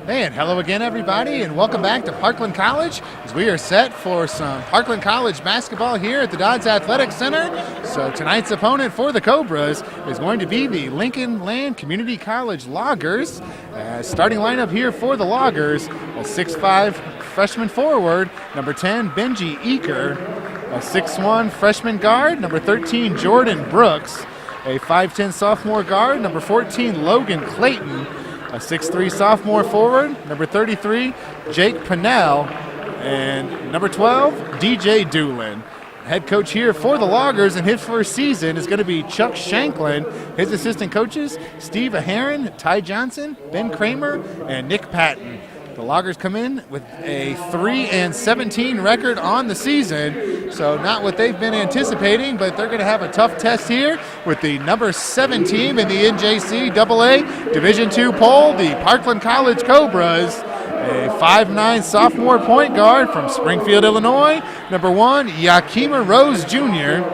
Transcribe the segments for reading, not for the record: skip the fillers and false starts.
Hey, and hello again, everybody, and welcome back to Parkland College as we are set for some Parkland College basketball here at the Dodds Athletic Center. So tonight's opponent for the Cobras is going to be the Lincoln Land Community College Loggers. Starting lineup here for the Loggers, a 6'5 freshman forward, number 10, Benji Eaker, a 6'1 freshman guard, number 13, Jordan Brooks, a 5'10 sophomore guard, number 14, Logan Clayton, a 6'3 sophomore forward, number 33, Jake Pinnell, and number 12, DJ Doolin. Head coach here for the Loggers in his first season is going to be Chuck Shanklin. His assistant coaches, Steve Aharon, Ty Johnson, Ben Kramer, and Nick Patton. The Loggers come in with a 3-17 record on the season, so not what they've been anticipating, but they're going to have a tough test here with the number 7 team in the NJC AA Division II poll, the Parkland College Cobras. A 5'9 sophomore point guard from Springfield, Illinois, number 1, Yakima Rose Jr.,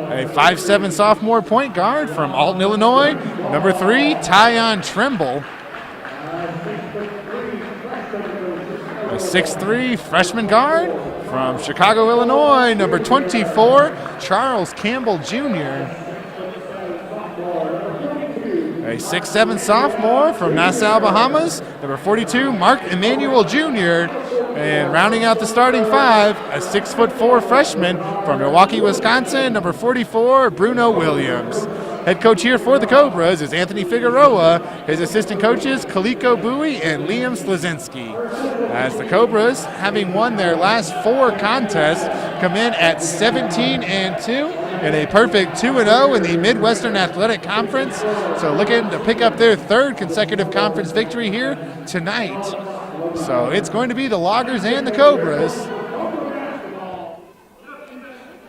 a 5'7 sophomore point guard from Alton, Illinois, number 3, Tyon Trimble, a 6'3 freshman guard from Chicago, Illinois, number 24, Charles Campbell Jr., a 6'7 sophomore from Nassau, Bahamas, number 42, Mark Emmanuel Jr., and rounding out the starting five, a 6'4 freshman from Milwaukee, Wisconsin, number 44, Bruno Williams. Head coach here for the Cobras is Anthony Figueroa. His assistant coaches, Kaliko Bowie and Liam Slazinski. As the Cobras, having won their last 4 contests, come in at 17-2 and a perfect 2-0 in the Midwestern Athletic Conference. So looking to pick up their 3rd consecutive conference victory here tonight. So it's going to be the Loggers and the Cobras.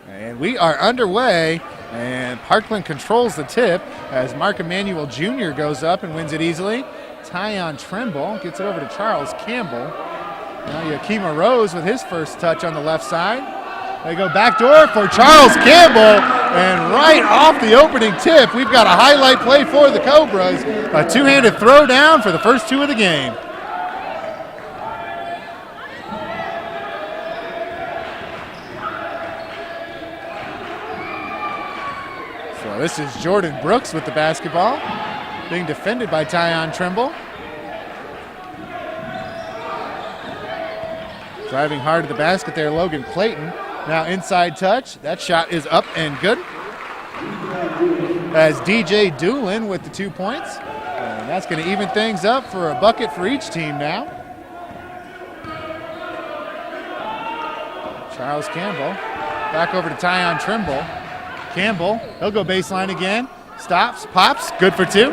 And we are underway. And Parkland controls the tip as Mark Emmanuel Jr. goes up and wins it easily. Tyon Trimble gets it over to Charles Campbell. Now Yakima Rose with his first touch on the left side. They go backdoor for Charles Campbell, and right off the opening tip, we've got a highlight play for the Cobras. A two-handed throw down for the first 2 of the game. So this is Jordan Brooks with the basketball, being defended by Tyon Trimble. Driving hard to the basket there, Logan Clayton. Now inside touch. That shot is up and good. As DJ Doolin with the 2 points. And that's going to even things up for a bucket for each team now. Charles Campbell back over to Tyon Trimble. Campbell, he'll go baseline again. Stops, pops, good for 2.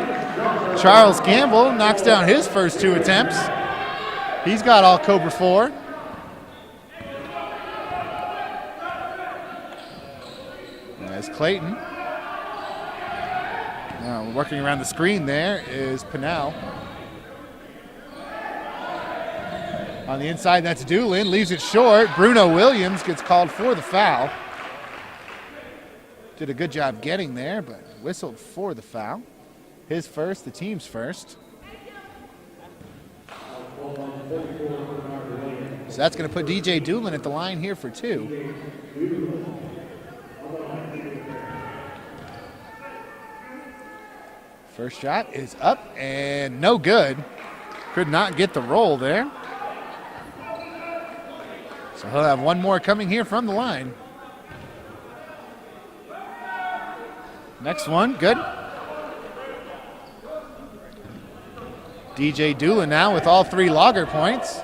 Charles Campbell knocks down his first 2 attempts. He's got all Cobra 4. As Clayton. Now working around the screen there is Pinnell. On the inside, that's Doolin, leaves it short. Bruno Williams gets called for the foul. Did a good job getting there, but whistled for the foul. His first, the team's first. So that's going to put DJ Doolin at the line here for 2. First shot is up and no good. Could not get the roll there. So he'll have one more coming here from the line. Next one, good. DJ Doolin now with all 3 Logger points.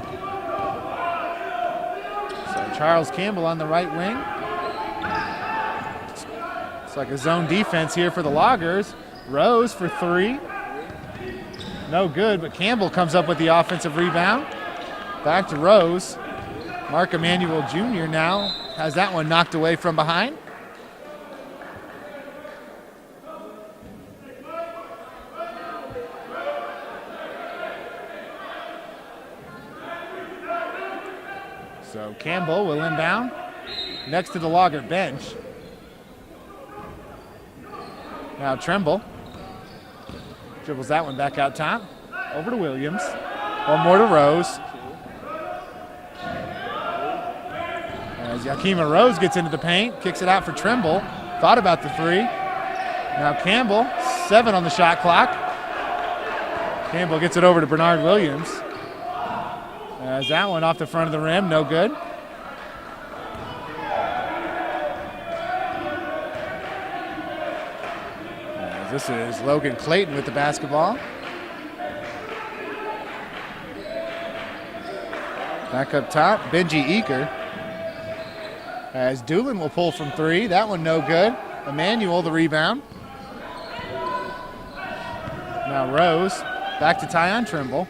So Charles Campbell on the right wing. It's like a zone defense here for the Loggers. Rose for 3. No good, but Campbell comes up with the offensive rebound. Back to Rose. Mark Emmanuel Jr. now has that one knocked away from behind. So Campbell will inbound next to the Logger bench. Now Trimble dribbles that one back out top. Over to Williams. One more to Rose. As Yakima Rose gets into the paint, kicks it out for Trimble. Thought about the three. Now Campbell, 7 on the shot clock. Campbell gets it over to Bernard Williams. As that one off the front of the rim, no good. As this is Logan Clayton with the basketball. Back up top, Benji Eaker. As Doolin will pull from 3. That one no good. Emmanuel the rebound. Now Rose, back to Tyon Trimble.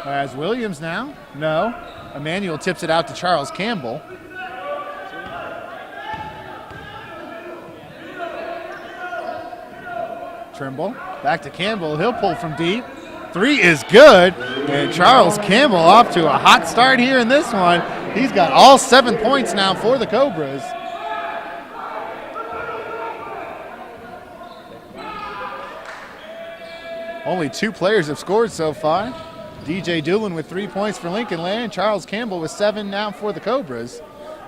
As Williams now, no. Emmanuel tips it out to Charles Campbell. Trimble, back to Campbell. He'll pull from deep. 3 is good. And Charles Campbell off to a hot start here in this one. He's got all 7 points now for the Cobras. Only 2 players have scored so far. DJ Doolin with 3 points for Lincoln Land. Charles Campbell with 7 now for the Cobras.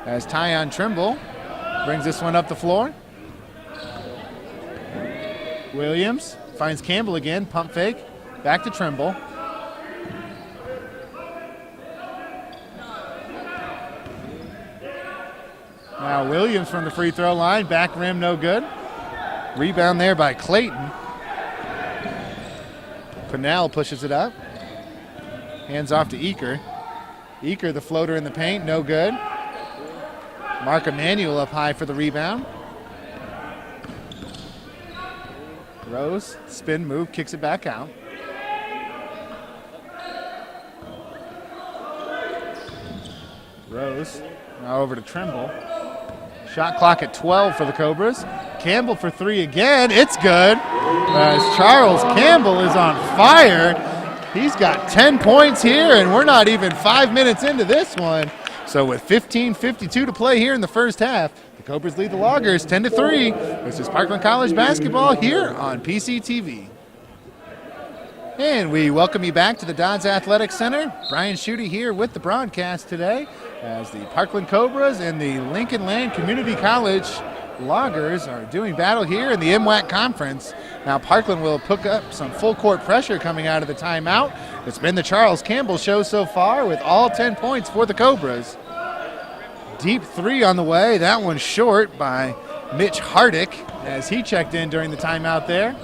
As Tyon Trimble brings this one up the floor. Williams finds Campbell again, pump fake. Back to Trimble. Now Williams from the free throw line, back rim no good. Rebound there by Clayton. Pinnell pushes it up. Hands off to Eaker. Eaker, the floater in the paint, no good. Mark Emanuel up high for the rebound. Rose, spin move, kicks it back out. Rose, now over to Trimble. Shot clock at 12 for the Cobras. Campbell for 3 again. It's good. As Charles Campbell is on fire. He's got 10 points here, and we're not even 5 minutes into this one. So with 15:52 to play here in the first half, the Cobras lead the Loggers 10-3. This is Parkland College basketball here on PCTV. And we welcome you back to the Dodds Athletic Center. Brian Schutte here with the broadcast today as the Parkland Cobras and the Lincoln Land Community College Loggers are doing battle here in the MWAC Conference. Now Parkland will pick up some full court pressure coming out of the timeout. It's been the Charles Campbell show so far with all 10 points for the Cobras. Deep 3 on the way. That one's short by Mitch Hardick as he checked in during the timeout there,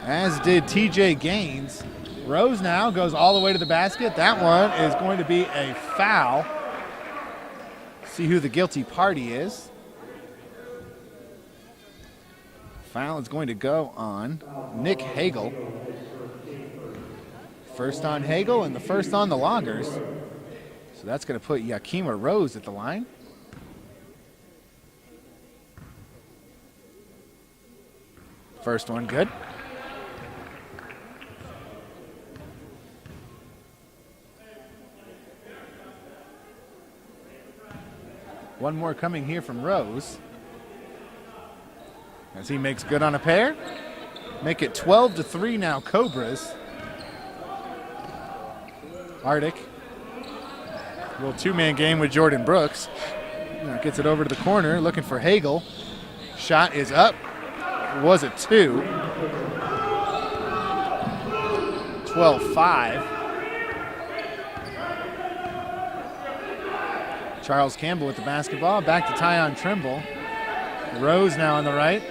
as did TJ Gaines. Rose now goes all the way to the basket. That one is going to be a foul. See who the guilty party is. Foul is going to go on Nick Hagel. First on Hagel and the first on the Loggers. So that's going to put Yakima Rose at the line. First one good. One more coming here from Rose. As he makes good on a pair. Make it 12-3 now, Cobras. Hardick. Little 2-man game with Jordan Brooks. Now gets it over to the corner, looking for Hagel. Shot is up. Was a 2. 12-5. Charles Campbell with the basketball. Back to Tyon Trimble. Rose now on the right.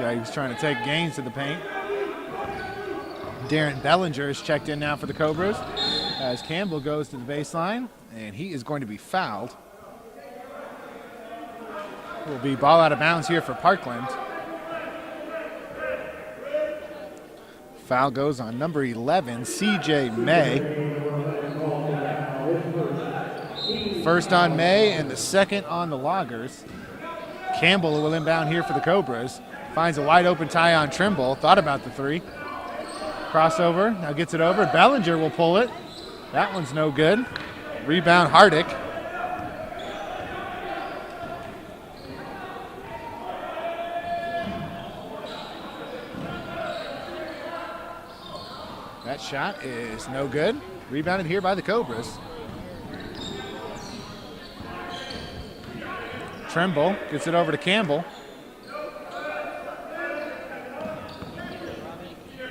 Guy who's trying to take Gaines to the paint. Darren Bellinger is checked in now for the Cobras as Campbell goes to the baseline, and he is going to be fouled. Will be ball out of bounds here for Parkland. Foul goes on number 11, CJ May. First on May and the second on the Loggers. Campbell will inbound here for the Cobras. Finds a wide open Tyon Trimble. Thought about the 3. Crossover, now gets it over. Bellinger will pull it. That one's no good. Rebound Hardick. That shot is no good. Rebounded here by the Cobras. Trimble gets it over to Campbell.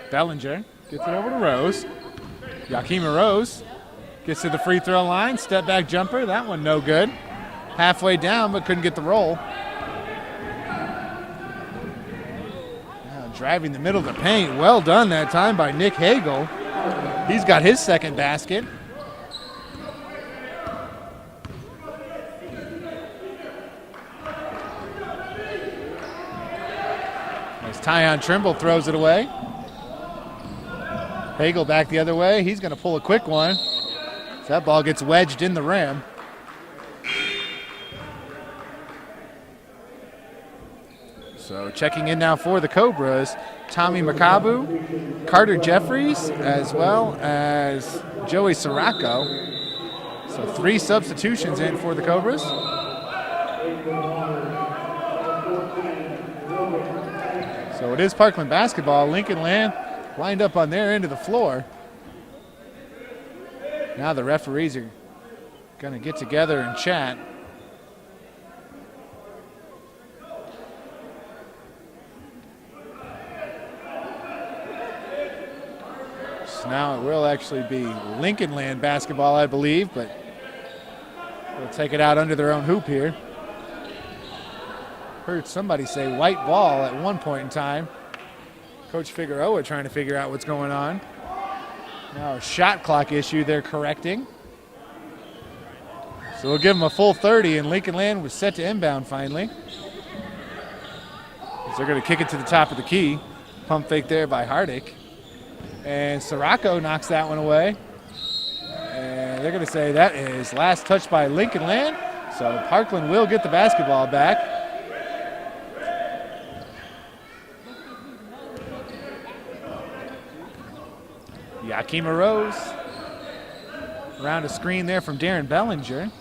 Bellinger gets it over to Rose. Yakima Rose gets to the free throw line. Step back jumper. That one no good. Halfway down, but couldn't get the roll. Now driving the middle of the paint. Well done that time by Nick Hagel. He's got his second basket. As Tyon Trimble throws it away. Hagel back the other way. He's going to pull a quick one. So that ball gets wedged in the rim. So checking in now for the Cobras, Tommy Makabu, Carter Jeffries, as well as Joey Sirocco. So 3 substitutions in for the Cobras. So it is Parkland basketball. Lincoln Land lined up on their end of the floor. Now the referees are going to get together and chat. So now it will actually be Lincoln Land basketball, I believe, but they'll take it out under their own hoop here. Heard somebody say white ball at one point in time. Coach Figueroa trying to figure out what's going on. Now a shot clock issue they're correcting. So we'll give them a full 30, and Lincoln Land was set to inbound finally. So they're going to kick it to the top of the key. Pump fake there by Hardick. And Sirocco knocks that one away. And they're going to say that is last touch by Lincoln Land. So Parkland will get the basketball back. Yakima Rose around a screen there from Darren Bellinger.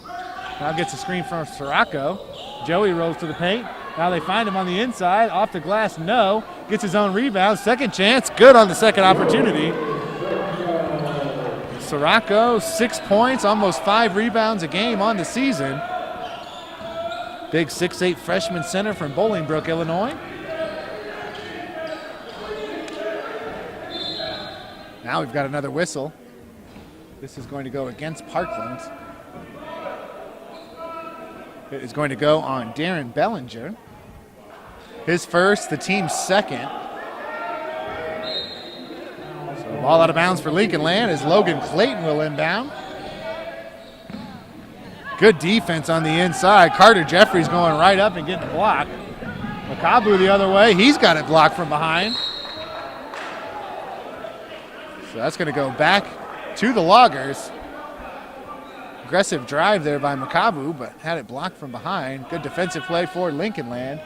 Now gets a screen from Sirocco. Joey rolls to the paint. Now they find him on the inside. Off the glass, no. Gets his own rebound. Second chance. Good on the second opportunity. Sirocco, 6 points, almost 5 rebounds a game on the season. Big 6'8" freshman center from Bolingbrook, Illinois. Now we've got another whistle. This is going to go against Parkland. It is going to go on Darren Bellinger. His first, the team's second. So ball out of bounds for Lincoln Land as Logan Clayton will inbound. Good defense on the inside. Carter Jeffries going right up and getting blocked. Makabu the other way. He's got it blocked from behind. So that's going to go back to the Loggers. Aggressive drive there by Makabu, but had it blocked from behind. Good defensive play for Lincoln Land.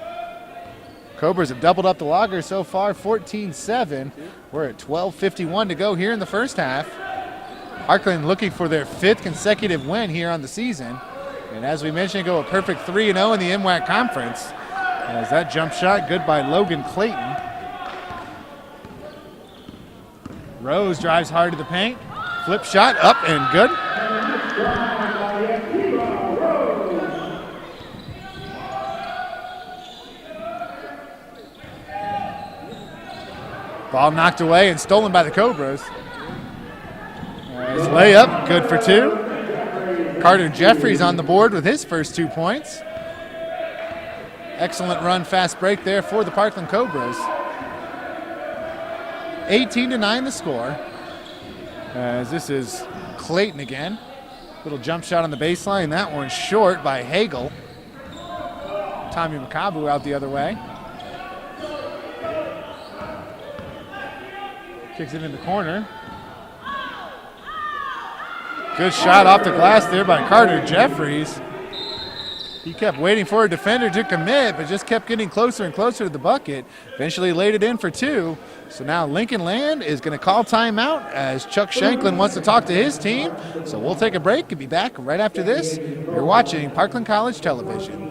Cobras have doubled up the Loggers so far, 14-7. We're at 12:51 to go here in the first half. Parkland looking for their 5th consecutive win here on the season. And as we mentioned, go a perfect 3-0 in the MWAC conference. As that jump shot, good by Logan Clayton. Rose drives hard to the paint. Flip shot up and good. Ball knocked away and stolen by the Cobras. As layup, good for 2. Carter Jeffries on the board with his first 2 points. Excellent run, fast break there for the Parkland Cobras. 18-9 the score. As this is Clayton again. Little jump shot on the baseline. That one short by Hagel. Tommy Makabu out the other way. Kicks it in the corner. Good shot off the glass there by Carter Jeffries. He kept waiting for a defender to commit, but just kept getting closer and closer to the bucket. Eventually laid it in for 2. So now Lincoln Land is going to call timeout as Chuck Shanklin wants to talk to his team. So we'll take a break and be back right after this. You're watching Parkland College Television.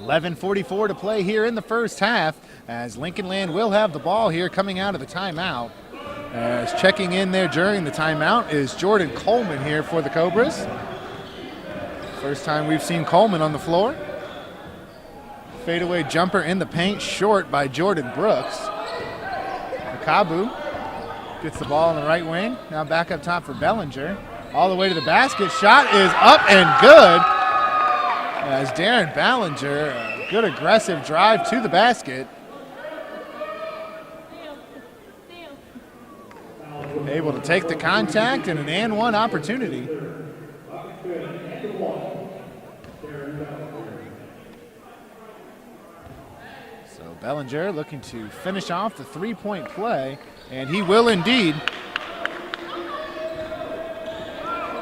11:44 to play here in the first half as Lincoln Land will have the ball here coming out of the timeout. As checking in there during the timeout is Jordan Coleman here for the Cobras. First time we've seen Coleman on the floor. Fadeaway jumper in the paint, short by Jordan Brooks. Akabu gets the ball in the right wing. Now back up top for Bellinger. All the way to the basket. Shot is up and good. As Darren Ballinger, a good aggressive drive to the basket. Able to take the contact and an and one opportunity. So Bellinger looking to finish off the three-point play, and he will indeed.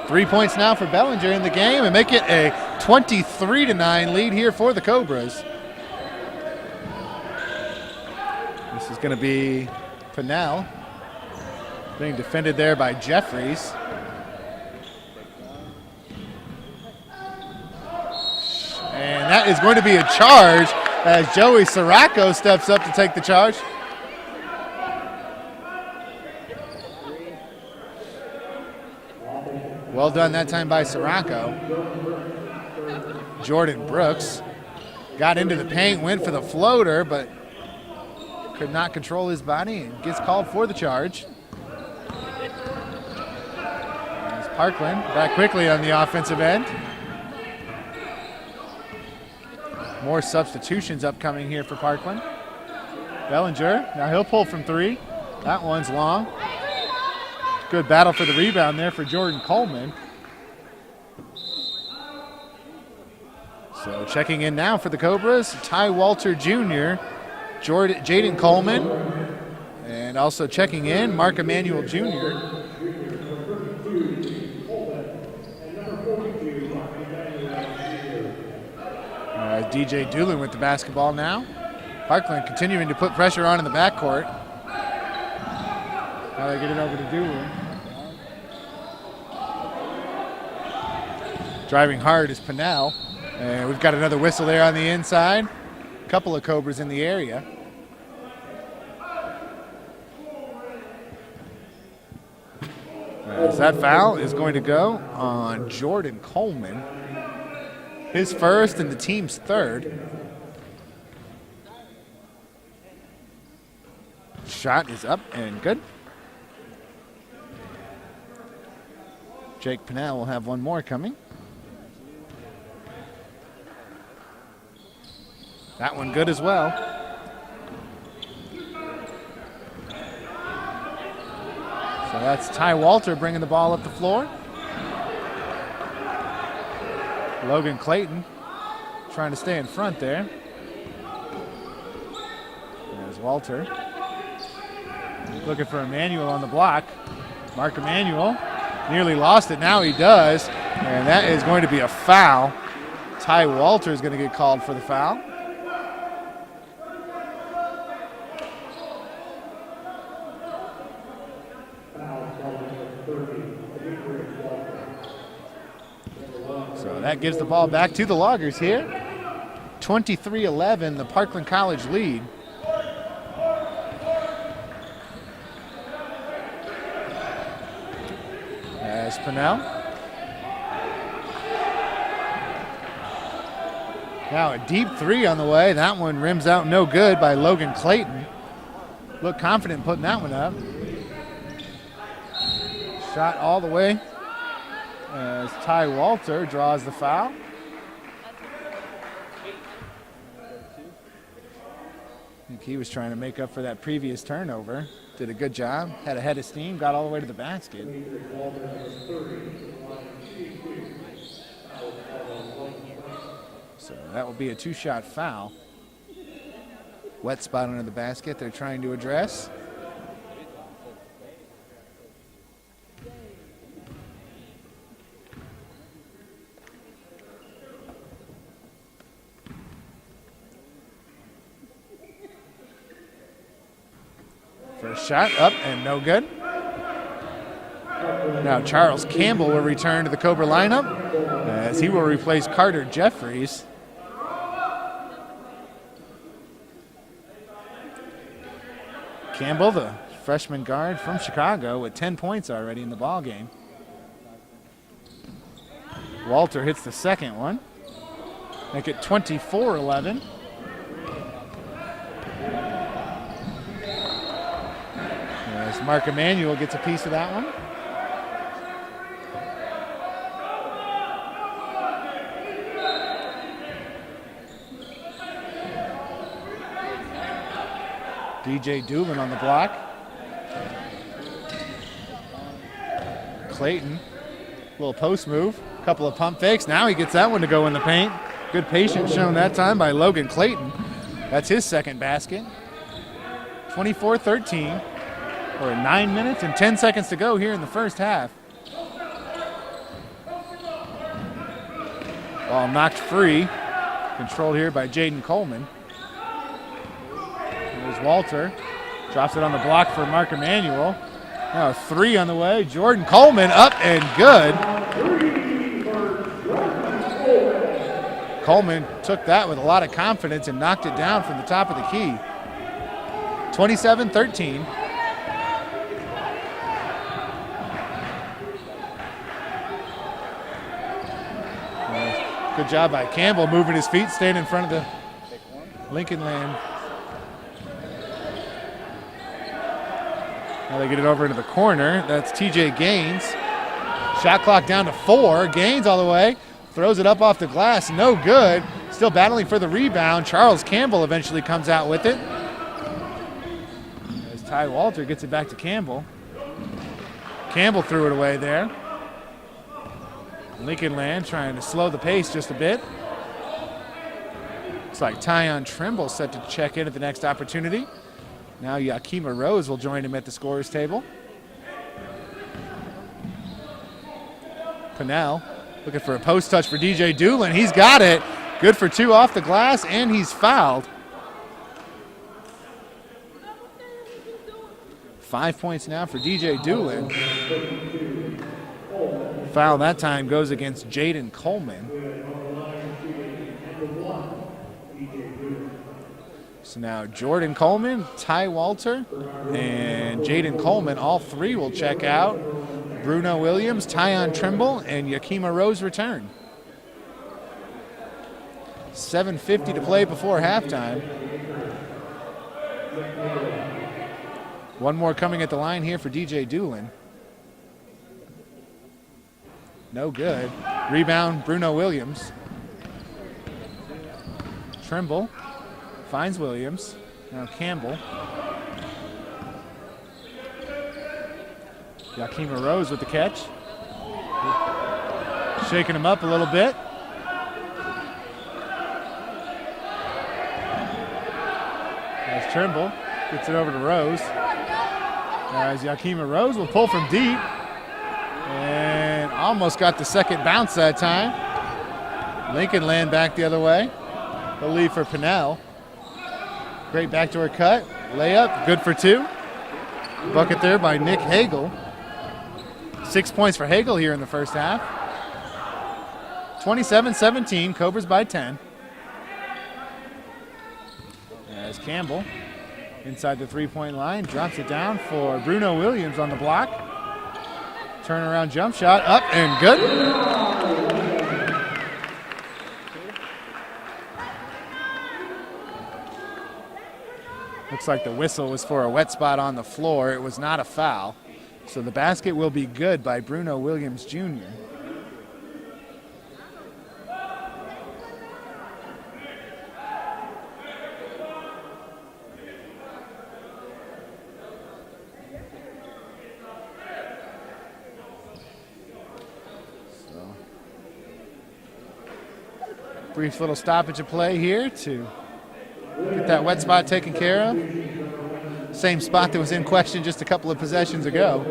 3 points now for Bellinger in the game and make it a 23-9 lead here for the Cobras. This is going to be Pinnell being defended there by Jeffries. And that is going to be a charge as Joey Sirocco steps up to take the charge. Well done that time by Sirocco. Jordan Brooks got into the paint, went for the floater, but could not control his body and gets called for the charge. As Parkland back quickly on the offensive end. More substitutions upcoming here for Parkland. Bellinger, now he'll pull from three. That one's long. Good battle for the rebound there for Jordan Coleman. So checking in now for the Cobras, Ty Walter Jr., Jaden Coleman, and also checking in, Mark Emanuel Jr. DJ Doolin with the basketball now. Parkland continuing to put pressure on in the backcourt. Now they get it over to Doolin. Driving hard is Pinnell. And we've got another whistle there on the inside. A couple of Cobras in the area. As that foul is going to go on Jordan Coleman. His first and the team's third. Shot is up and good. Jake Pinnell will have one more coming. That one good as well. So that's Ty Walter bringing the ball up the floor. Logan Clayton trying to stay in front there. There's Walter. Looking for Emanuel on the block. Mark Emanuel nearly lost it. Now he does. And that is going to be a foul. Ty Walter is going to get called for the foul. So that gives the ball back to the Loggers here. 23-11, the Parkland College lead. As Pinnell. Now a deep three on the way. That one rims out no good by Logan Clayton. Looked confident putting that one up. Shot all the way as Ty Walter draws the foul. I think he was trying to make up for that previous turnover. Did a good job, had a head of steam, got all the way to the basket. So that will be a two-shot foul. Wet spot under the basket they're trying to address. First shot up and no good. Now Charles Campbell will return to the Cobra lineup as he will replace Carter Jeffries. Campbell, the freshman guard from Chicago with 10 points already in the ball game. Walter hits the second one. Make it 24-11. As Mark Emanuel gets a piece of that one. DJ Doolin on the block. Clayton, little post move, couple of pump fakes. Now he gets that one to go in the paint. Good patience shown that time by Logan Clayton. That's his second basket. 24-13, or 9 minutes and 10 seconds to go here in the first half. Ball knocked free, controlled here by Jaden Coleman. There's Walter, drops it on the block for Mark Emanuel. Now a three on the way. Jordan Coleman up and good. Coleman took that with a lot of confidence and knocked it down from the top of the key. 27-13. Good job by Campbell moving his feet, staying in front of the Lincoln Land. Now they get it over into the corner. That's TJ Gaines. Shot clock down to 4. Gaines all the way. Throws it up off the glass. No good. Still battling for the rebound. Charles Campbell eventually comes out with it. As Ty Walter gets it back to Campbell. Campbell threw it away there. Lincoln Land trying to slow the pace just a bit. Looks like Tyon Trimble set to check in at the next opportunity. Now Yakima Rose will join him at the scorer's table. Pinnell looking for a post touch for DJ Doolin. He's got it. Good for 2 off the glass, and he's fouled. 5 points now for DJ Doolin. Foul that time goes against Jaden Coleman. So now Jordan Coleman, Ty Walter, and Jaden Coleman, all three will check out. Bruno Williams, Tyon Trimble, and Yakima Rose return. 7:50 to play before halftime. One more coming at the line here for DJ Doolin. No good. Rebound, Bruno Williams. Trimble finds Williams. Now Campbell. Yakima Rose with the catch. Shaking him up a little bit. As Trimble gets it over to Rose. As Yakima Rose will pull from deep. And almost got the second bounce that time. Lincoln Land back the other way. The lead for Pinnell. Great backdoor cut. Layup, good for 2. Bucket there by Nick Hagel. 6 points for Hagel here in the first half. 27-17, Cobras by 10. As Campbell, inside the three-point line, drops it down for Bruno Williams on the block. Turnaround jump shot, up and good. Looks like the whistle was for a wet spot on the floor. It was not a foul. So the basket will be good by Bruno Williams Jr. Brief little stoppage of play here to get that wet spot taken care of. Same spot that was in question just a couple of possessions ago.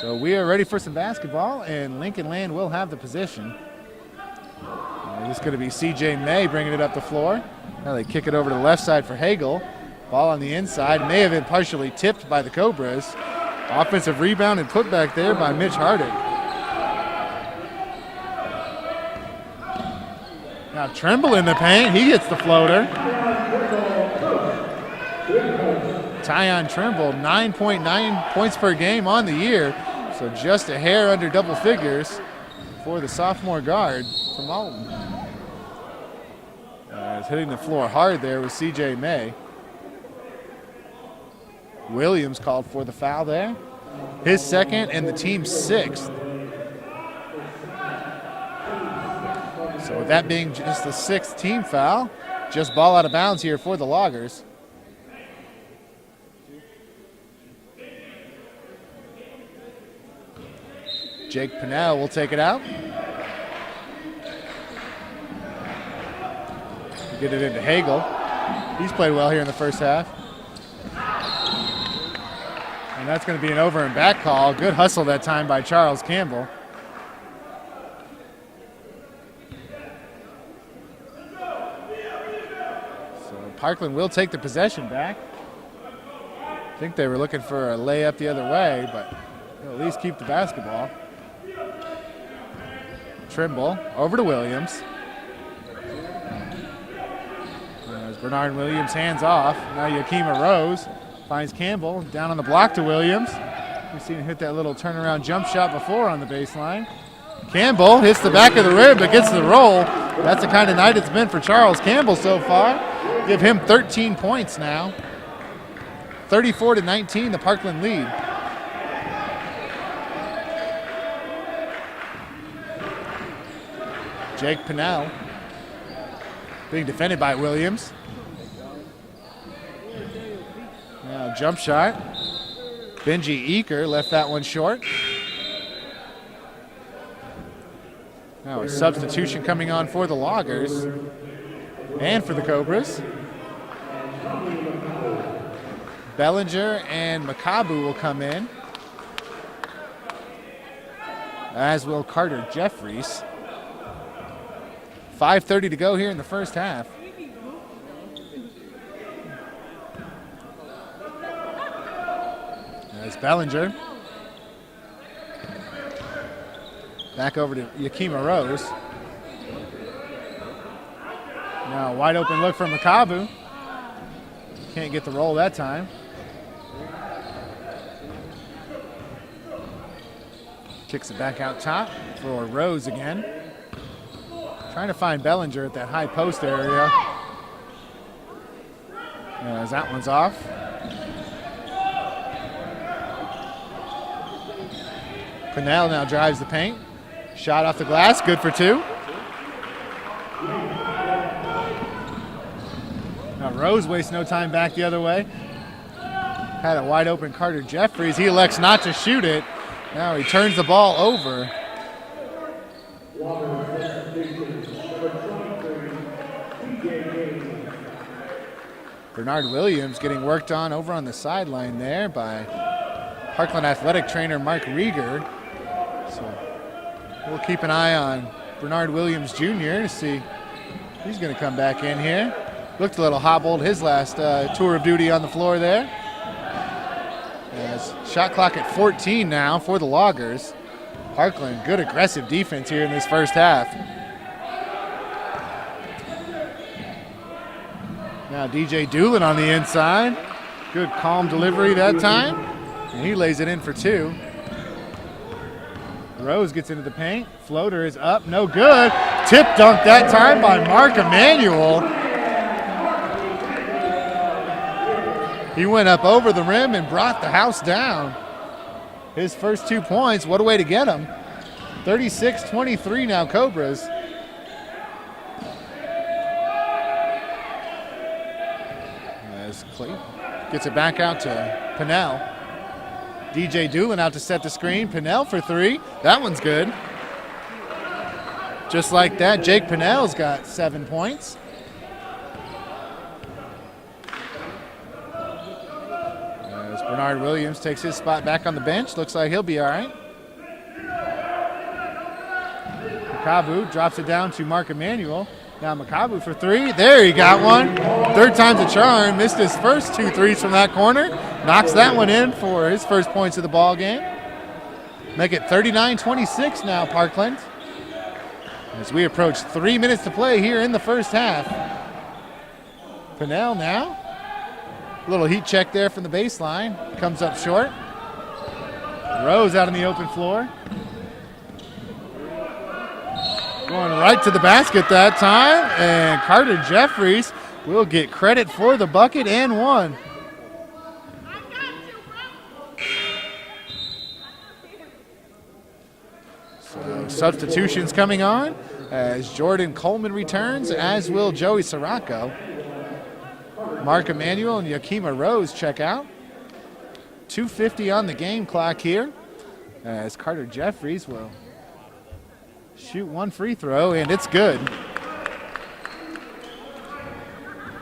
So we are ready for some basketball, and Lincoln Land will have the possession. This is going to be C.J. May bringing it up the floor. Now they kick it over to the left side for Hagel. Ball on the inside. May have been partially tipped by the Cobras. Offensive rebound and put back there by Mitch Hardick. Now Trimble in the paint. He hits the floater. Tyon Trimble, 9.9 points per game on the year. So just a hair under double figures for the sophomore guard from Alton. Hitting the floor hard there with C.J. May. Williams called for the foul there. His second and the team's sixth. So with that being just the sixth team foul, just ball out of bounds here for the Loggers. Jake Pinnell will take it out. Get it into Hagel. He's played well here in the first half. And that's going to be an over and back call. Good hustle that time by Charles Campbell. So Parkland will take the possession back. I think they were looking for a layup the other way, but they'll at least keep the basketball. Trimble over to Williams. As Bernard Williams hands off. Now Yakima Rose finds Campbell down on the block to Williams. We've seen him hit that little turnaround jump shot before on the baseline. Campbell hits the back of the rim but gets the roll. That's the kind of night it's been for Charles Campbell so far. Give him 13 points now. 34-19, the Parkland lead. Jake Pinnell being defended by Williams. Now jump shot. Benji Eaker left that one short. Now a substitution coming on for the Loggers and for the Cobras. Bellinger and Makabu will come in, as will Carter Jeffries. 5:30 to go here in the first half. There's Bellinger. Back over to Yakima Rose. Now a wide open look for Makabu. Can't get the roll that time. Kicks it back out top for Rose again. Trying to find Bellinger at that high post area. As that one's off. Pinnell now drives the paint. Shot off the glass, good for two. Now Rose wastes no time back the other way. Had a wide open Carter Jeffries. He elects not to shoot it. Now he turns the ball over. Bernard Williams getting worked on over on the sideline there by Parkland athletic trainer Mark Rieger. So we'll keep an eye on Bernard Williams Jr. to see if he's going to come back in here. Looked a little hobbled his last tour of duty on the floor there. As shot clock at 14 now for the Loggers. Parkland, good aggressive defense here in this first half. Now DJ Doolin on the inside. Good calm delivery that time. And he lays it in for two. Rose gets into the paint. Floater is up, no good. Tip dunk that time by Mark Emanuel. He went up over the rim and brought the house down. His first 2 points, what a way to get him. 36-23 now, Cobras. As Clay gets it back out to Pinnell. DJ Doolin out to set the screen. Pinnell for three. That one's good. Just like that, Jake Pinnell's got 7 points. As Bernard Williams takes his spot back on the bench. Looks like he'll be all right. Makabu drops it down to Mark Emanuel. Now Makabu for three. There, he got one. Third time's a charm. Missed his first 2 threes from that corner. Knocks that one in for his first points of the ball game. Make it 39-26 now, Parkland. As we approach 3 minutes to play here in the first half. Pinnell now. Little heat check there from the baseline. Comes up short. Rose out on the open floor. Going right to the basket that time. And Carter Jeffries will get credit for the bucket and one. So substitutions coming on as Jordan Coleman returns, as will Joey Sirocco. Mark Emanuel and Yakima Rose check out. 2:50 on the game clock here as Carter Jeffries will shoot one free throw, and it's good.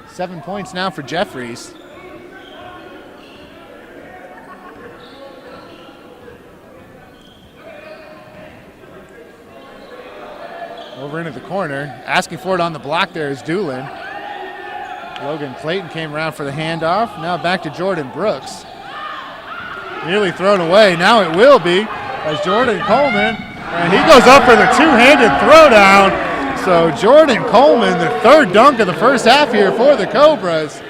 7 points now for Jeffries. Over into the corner. Asking for it on the block there is Doolin. Logan Clayton came around for the handoff. Now back to Jordan Brooks. Nearly thrown away. Now it will be as Jordan Coleman, and he goes up for the two-handed throwdown. So Jordan Coleman, the third dunk of the first half here for the Cobras.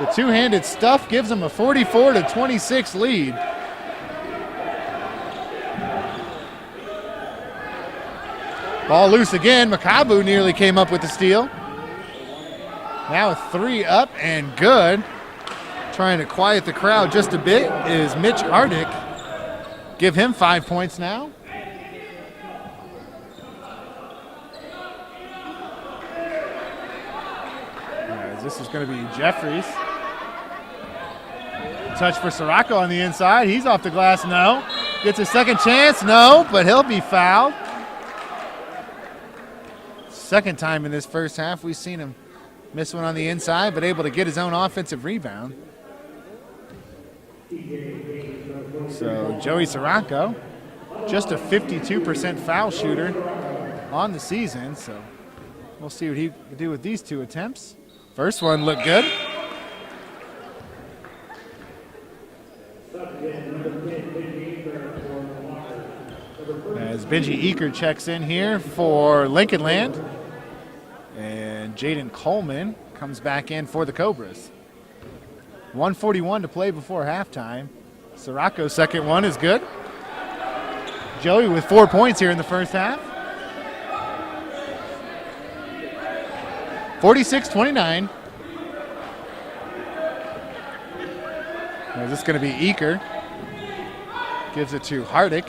The two-handed stuff gives them a 44-26 lead. Ball loose again. Makabu nearly came up with the steal. Now 3 up and good. Trying to quiet the crowd just a bit is Mitch Hardick. Give him 5 points now. As this is going to be Jeffries. Touch for Sirocco on the inside. He's off the glass, no. Gets a second chance, no, but he'll be fouled. Second time in this first half we've seen him miss one on the inside, but able to get his own offensive rebound. So Joey Sirocco, just a 52% foul shooter on the season, so we'll see what he can do with these 2 attempts. First one looked good. As Benji Eaker checks in here for Lincoln Land. And Jaden Coleman comes back in for the Cobras. 1:41 to play before halftime. Sirocco's second one is good. Joey with 4 points here in the first half. 46-29. Now this is going to be Eaker. Gives it to Hardick.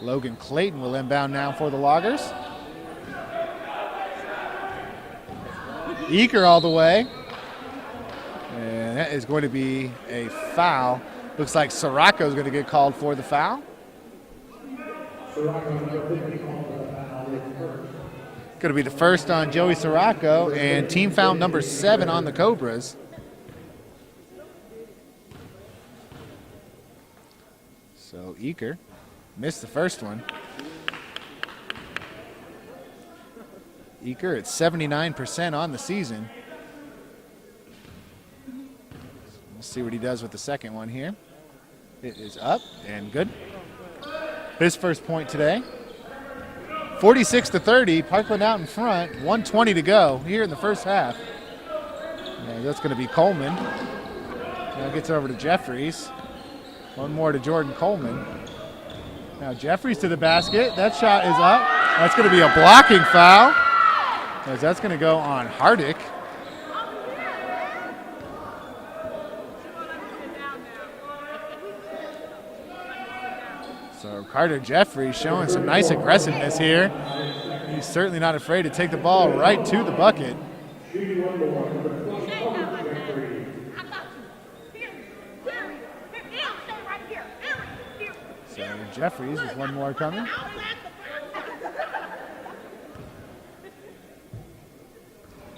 Logan Clayton will inbound now for the Loggers. Eaker all the way. And that is going to be a foul. Looks like Sirocco is going to get called for the foul. Going to be the first on Joey Sirocco, and team foul number 7 on the Cobras. So Eaker missed the first one. Eaker at 79% on the season. We'll see what he does with the second one here. It is up and good. His first point today. 46-30, Parkland out in front, 1:20 to go here in the first half. And that's going to be Coleman. Now gets over to Jeffries. One more to Jordan Coleman. Now Jeffries to the basket. That shot is up. That's going to be a blocking foul, as that's going to go on Hardick. So Carter Jeffries showing some nice aggressiveness here. He's certainly not afraid to take the ball right to the bucket. So Jeffries with one more coming.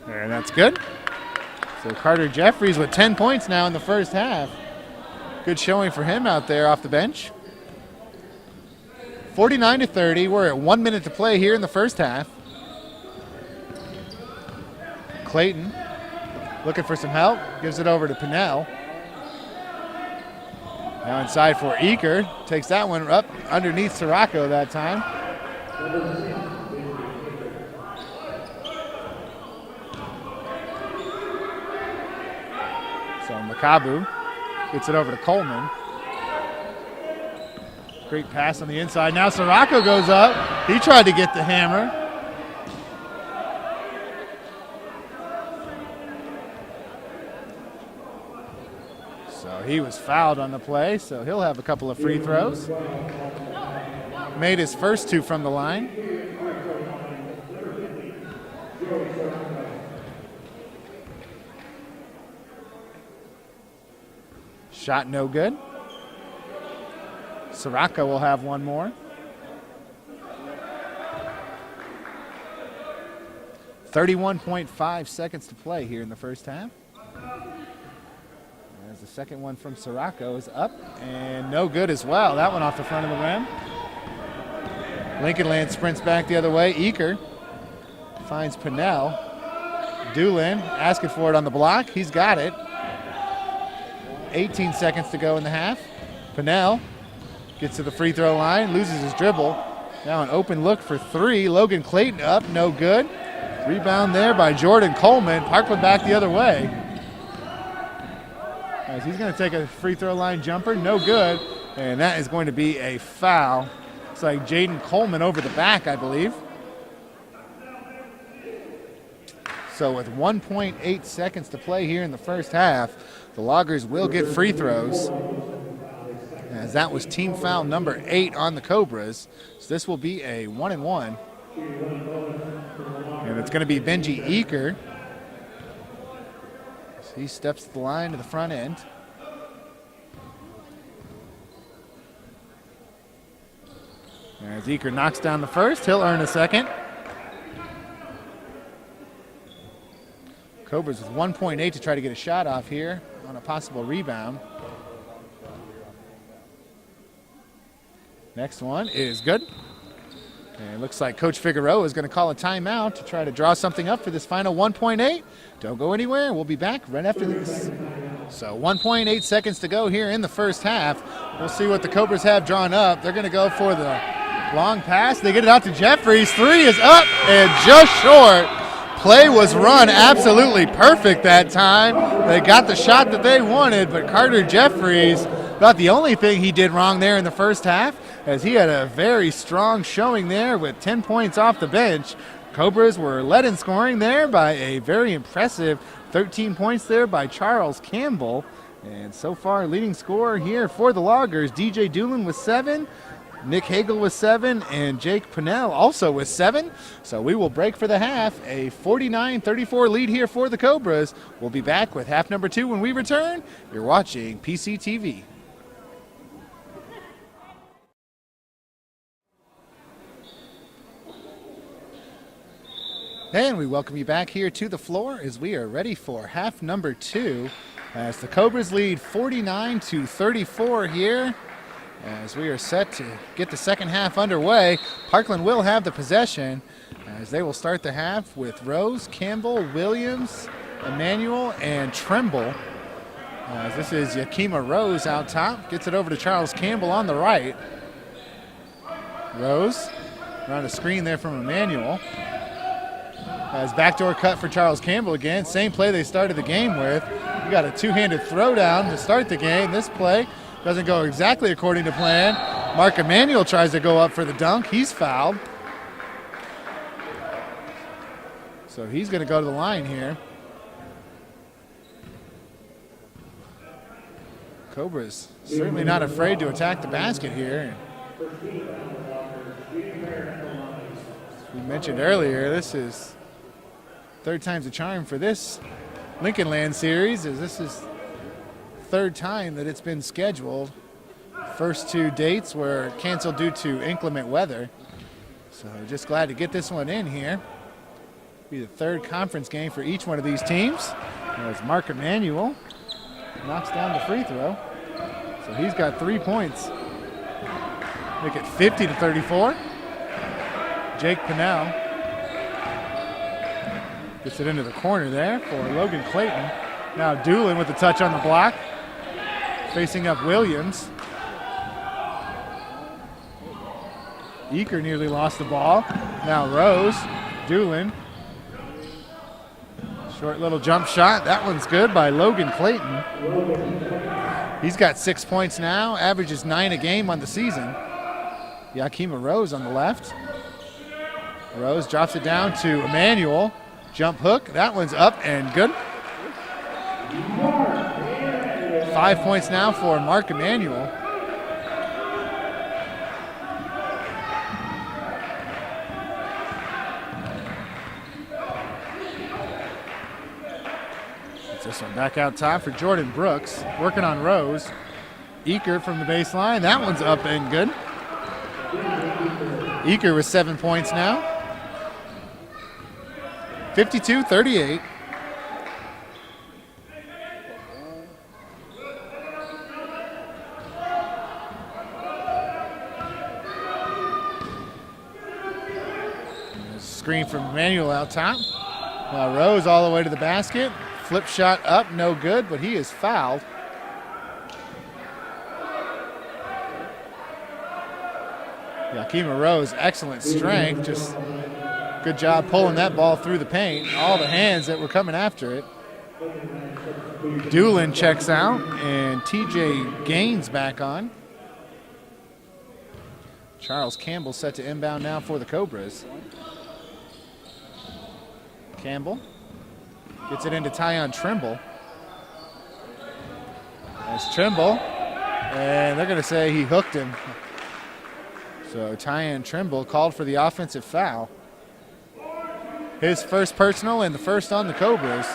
And that's good. So Carter Jeffries with 10 points now in the first half. Good showing for him out there off the bench. 49-30. We're at 1 minute to play here in the first half. Clayton looking for some help. Gives it over to Pinnell. Now inside for Eaker. Takes that one up underneath Sirocco that time. So Makabu gets it over to Coleman. Great pass on the inside. Now Sirocco goes up. He tried to get the hammer. So he was fouled on the play, so he'll have a couple of free throws. Made his first two from the line. Shot no good. Sirocco will have one more. 31.5 seconds to play here in the first half. As the second one from Sirocco is up and no good as well. That one off the front of the rim. Lincoln Land sprints back the other way. Eaker finds Pinnell. Doolin asking for it on the block. He's got it. 18 seconds to go in the half. Pinnell gets to the free throw line, loses his dribble. Now an open look for three. Logan Clayton up, no good. Rebound there by Jordan Coleman. Parkland back the other way. As he's going to take a free throw line jumper, no good. And that is going to be a foul. Looks like Jaden Coleman over the back, I believe. So with 1.8 seconds to play here in the first half, the Loggers will get free throws, as that was team foul number 8 on the Cobras. So this will be a 1-and-1. And it's going to be Benji Eaker. So he steps the line to the front end. As Eaker knocks down the first, he'll earn a second. Cobras with 1.8 to try to get a shot off here on a possible rebound. Next one is good. And it looks like Coach Figueroa is going to call a timeout to try to draw something up for this final 1.8. Don't go anywhere. We'll be back right after this. So 1.8 seconds to go here in the first half. We'll see what the Cobras have drawn up. They're going to go for the long pass. They get it out to Jeffries. Three is up and just short. Play was run absolutely perfect that time. They got the shot that they wanted, but Carter Jeffries, about the only thing he did wrong there in the first half, as he had a very strong showing there with 10 points off the bench. Cobras were led in scoring there by a very impressive 13 points there by Charles Campbell. And so far, leading scorer here for the Loggers, DJ Doolin with 7. Nick Hagel with 7, and Jake Pinnell also with 7. So we will break for the half. A 49-34 lead here for the Cobras. We'll be back with half number 2 when we return. You're watching PCTV. And we welcome you back here to the floor as we are ready for half number 2. As the Cobras lead 49-34 here. As we are set to get the second half underway, Parkland will have the possession as they will start the half with Rose, Campbell, Williams, Emmanuel, and Trimble. As this is Yakima Rose out top, gets it over to Charles Campbell on the right. Rose, around a screen there from Emmanuel. As backdoor cut for Charles Campbell again, same play they started the game with. We got a two-handed throwdown to start the game. This play doesn't go exactly according to plan. Mark Emmanuel tries to go up for the dunk. He's fouled. So he's going to go to the line here. Cobras certainly not afraid to attack the basket here. As we mentioned earlier, this is third time's a charm for this Lincoln Land series, as this is third time that it's been scheduled. First 2 dates were canceled due to inclement weather. So just glad to get this one in here. Be the third conference game for each one of these teams. As Mark Emmanuel knocks down the free throw. So he's got 3 points. Make it 50-34. Jake Pinnell gets it into the corner there for Logan Clayton. Now Doolin with the touch on the block. facing up Williams. Eaker nearly lost the ball. Now Rose, Doolin. Short little jump shot. That one's good by Logan Clayton. He's got 6 points now, averages 9 a game on the season. Yakima Rose on the left. Rose drops it down to Emmanuel. Jump hook. That one's up and good. 5 points now for Mark Emmanuel. Gets this one back out top for Jordan Brooks. Working on Rose. Eaker from the baseline. That one's up and good. Eaker with 7 points now. 52-38. Screen from Emmanuel out top. Now Rose all the way to the basket. Flip shot up, no good, but he is fouled. Yakima Rose, excellent strength. Just good job pulling that ball through the paint. All the hands that were coming after it. Doolin checks out, and TJ Gaines back on. Charles Campbell set to inbound now for the Cobras. Campbell gets it into Tyon Trimble. That's Trimble, and they're going to say he hooked him. So Tyon Trimble called for the offensive foul. His first personal and the first on the Cobras.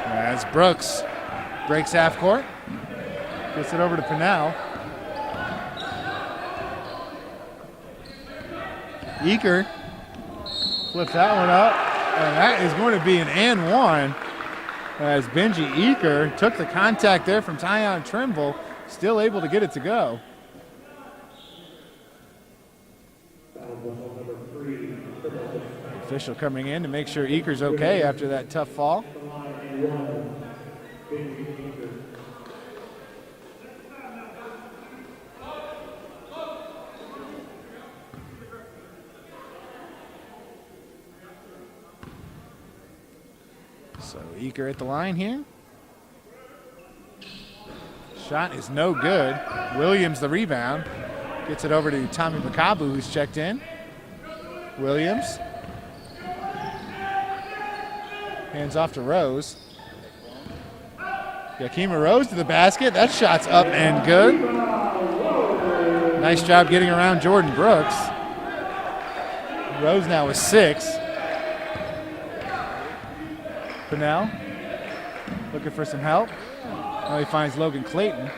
As Brooks breaks half court. Gets it over to Pennell. Eaker flips that one up, and that is going to be an and one as Benji Eaker took the contact there from Tyon Trimble, still able to get it to go. Official coming in to make sure Eaker's okay after that tough fall. So Eaker at the line here. Shot is no good. Williams the rebound. Gets it over to Tommy Makabu, who's checked in. Williams. Hands off to Rose. Yakima Rose to the basket. That shot's up and good. Nice job getting around Jordan Brooks. Rose now with 6. Pennell looking for some help. Now he finds Logan Clayton.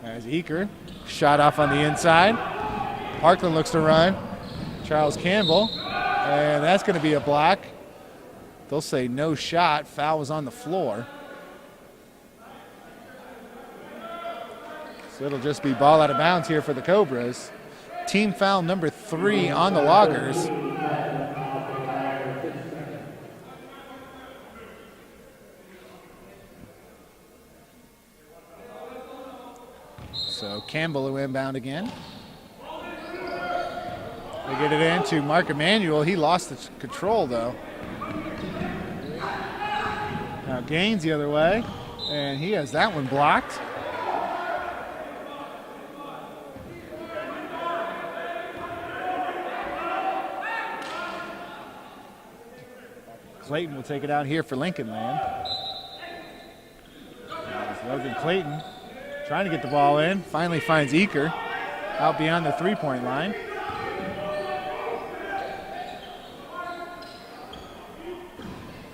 As Eaker, shot off on the inside. Parkland looks to run. Charles Campbell, and that's going to be a block. They'll say no shot. Foul was on the floor. So it'll just be ball out of bounds here for the Cobras. Team foul number 3 on the Loggers. So Campbell will inbound again. They get it in to Mark Emmanuel. He lost the control though. Now Gaines the other way, and he has that one blocked. Clayton will take it out here for Lincoln Land. Logan Clayton trying to get the ball in. Finally finds Eaker out beyond the three-point line.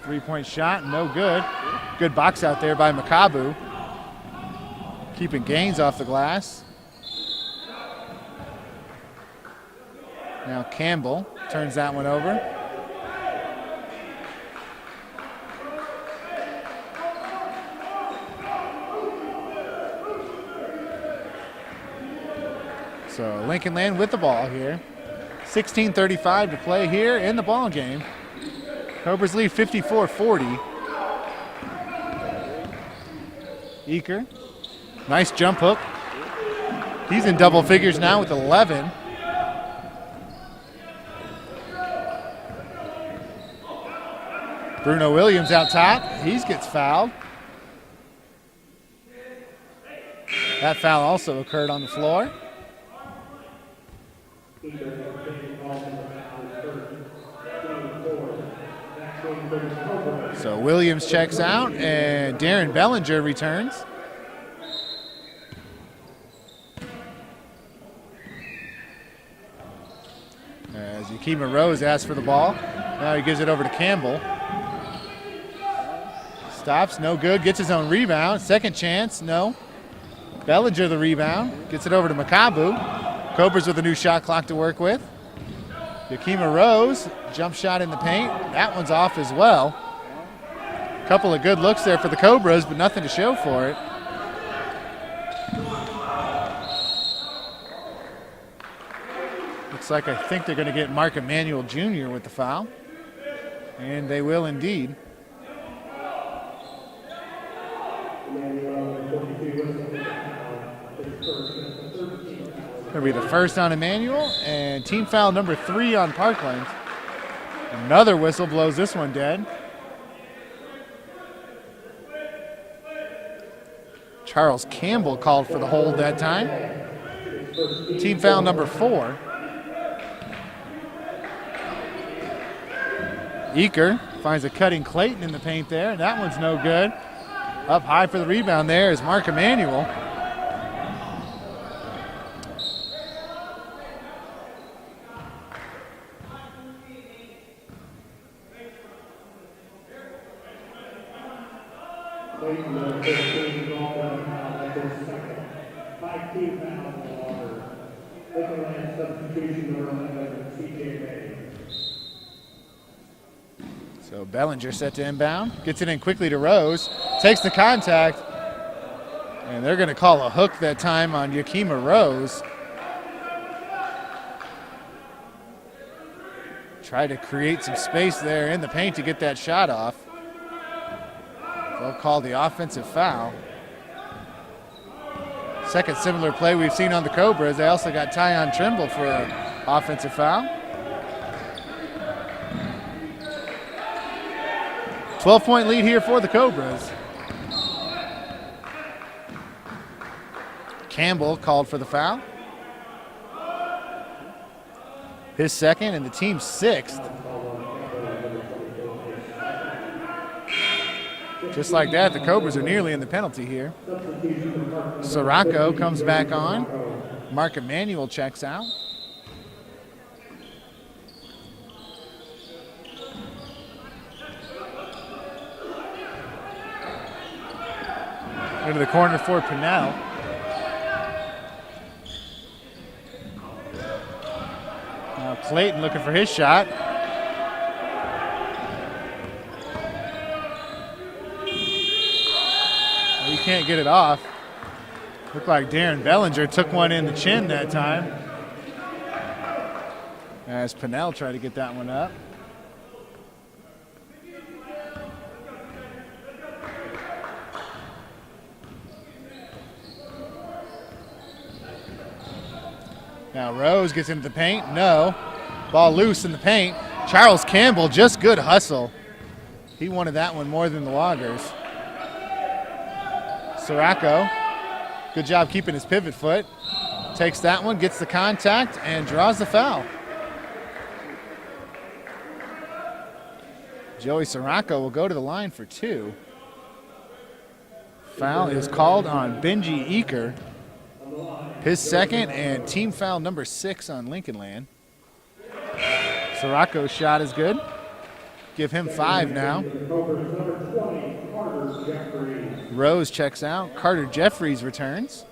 Three-point shot, no good. Good box out there by Makabu. Keeping Gaines off the glass. Now Campbell turns that one over. So Lincoln Land with the ball here. 16:35 to play here in the ball game. Cobras lead 54-40. Eaker, nice jump hook. He's in double figures now with 11. Bruno Williams out top. He gets fouled. That foul also occurred on the floor. So Williams checks out and Darren Bellinger returns. As Yakima Rose asks for the ball. Now he gives it over to Campbell. Stops, no good, gets his own rebound. Second chance, no. Bellinger the rebound, gets it over to Makabu. Cobras with a new shot clock to work with. Yakima Rose, jump shot in the paint. That one's off as well. Couple of good looks there for the Cobras, but nothing to show for it. Looks like I think they're going to get Mark Emanuel Jr. with the foul. And they will indeed. Going to be the first on Emanuel, and team foul number 3 on Parkland. Another whistle blows this one dead. Charles Campbell called for the hold that time. Team foul number 4. Eaker finds a cutting Clayton in the paint there, and that one's no good. Up high for the rebound there is Mark Emanuel. So Bellinger set to inbound, gets it in quickly to Rose, takes the contact, and they're going to call a hook that time on Yakima Rose. Try to create some space there in the paint to get that shot off. They'll call the offensive foul. Second similar play we've seen on the Cobras. They also got Tyon Trimble for an offensive foul. 12-point lead here for the Cobras. Campbell called for the foul. His second and the team's 6th. Just like that, the Cobras are nearly in the penalty here. Sirocco comes back on. Mark Emanuel checks out. Into the corner for Pinnell. Now Clayton looking for his shot. He can't get it off. Looked like Darren Bellinger took one in the chin that time. As Pinnell tried to get that one up. Now Rose gets into the paint. No. Ball loose in the paint. Charles Campbell, just good hustle. He wanted that one more than the Loggers. Sirocco, good job keeping his pivot foot. Takes that one, gets the contact, and draws the foul. Joey Sirocco will go to the line for 2. Foul is called on Benji Eaker. His second and team foul number 6 on Lincoln Land. Sirocco's shot is good. Give him 5 now. Rose checks out. Carter Jeffries returns.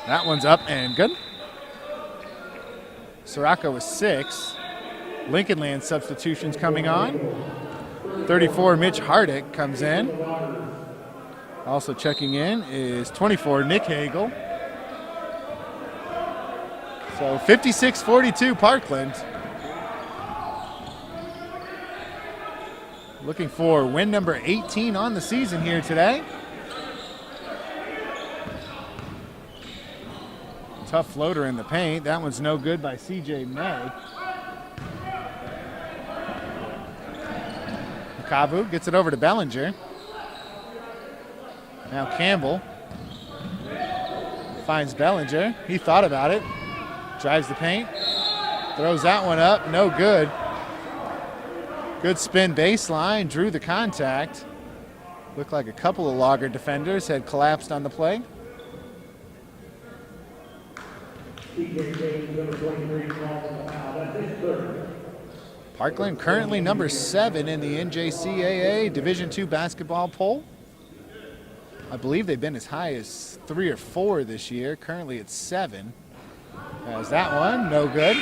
That one's up and good. Sirocco with 6. Lincoln Land substitutions coming on. 34, Mitch Hardick comes in. Also checking in is 24, Nick Hagel. So 56-42 Parkland. Looking for win number 18 on the season here today. Tough floater in the paint. That one's no good by C.J. May. Makabu gets it over to Bellinger. Now Campbell finds Bellinger. He thought about it. Drives the paint. Throws that one up. No good. Good spin baseline. Drew the contact. Looked like a couple of Logger defenders had collapsed on the play. Parkland currently number 7 in the NJCAA Division II basketball poll. I believe they've been as high as 3 or 4 this year. Currently it's 7. Has that one, no good.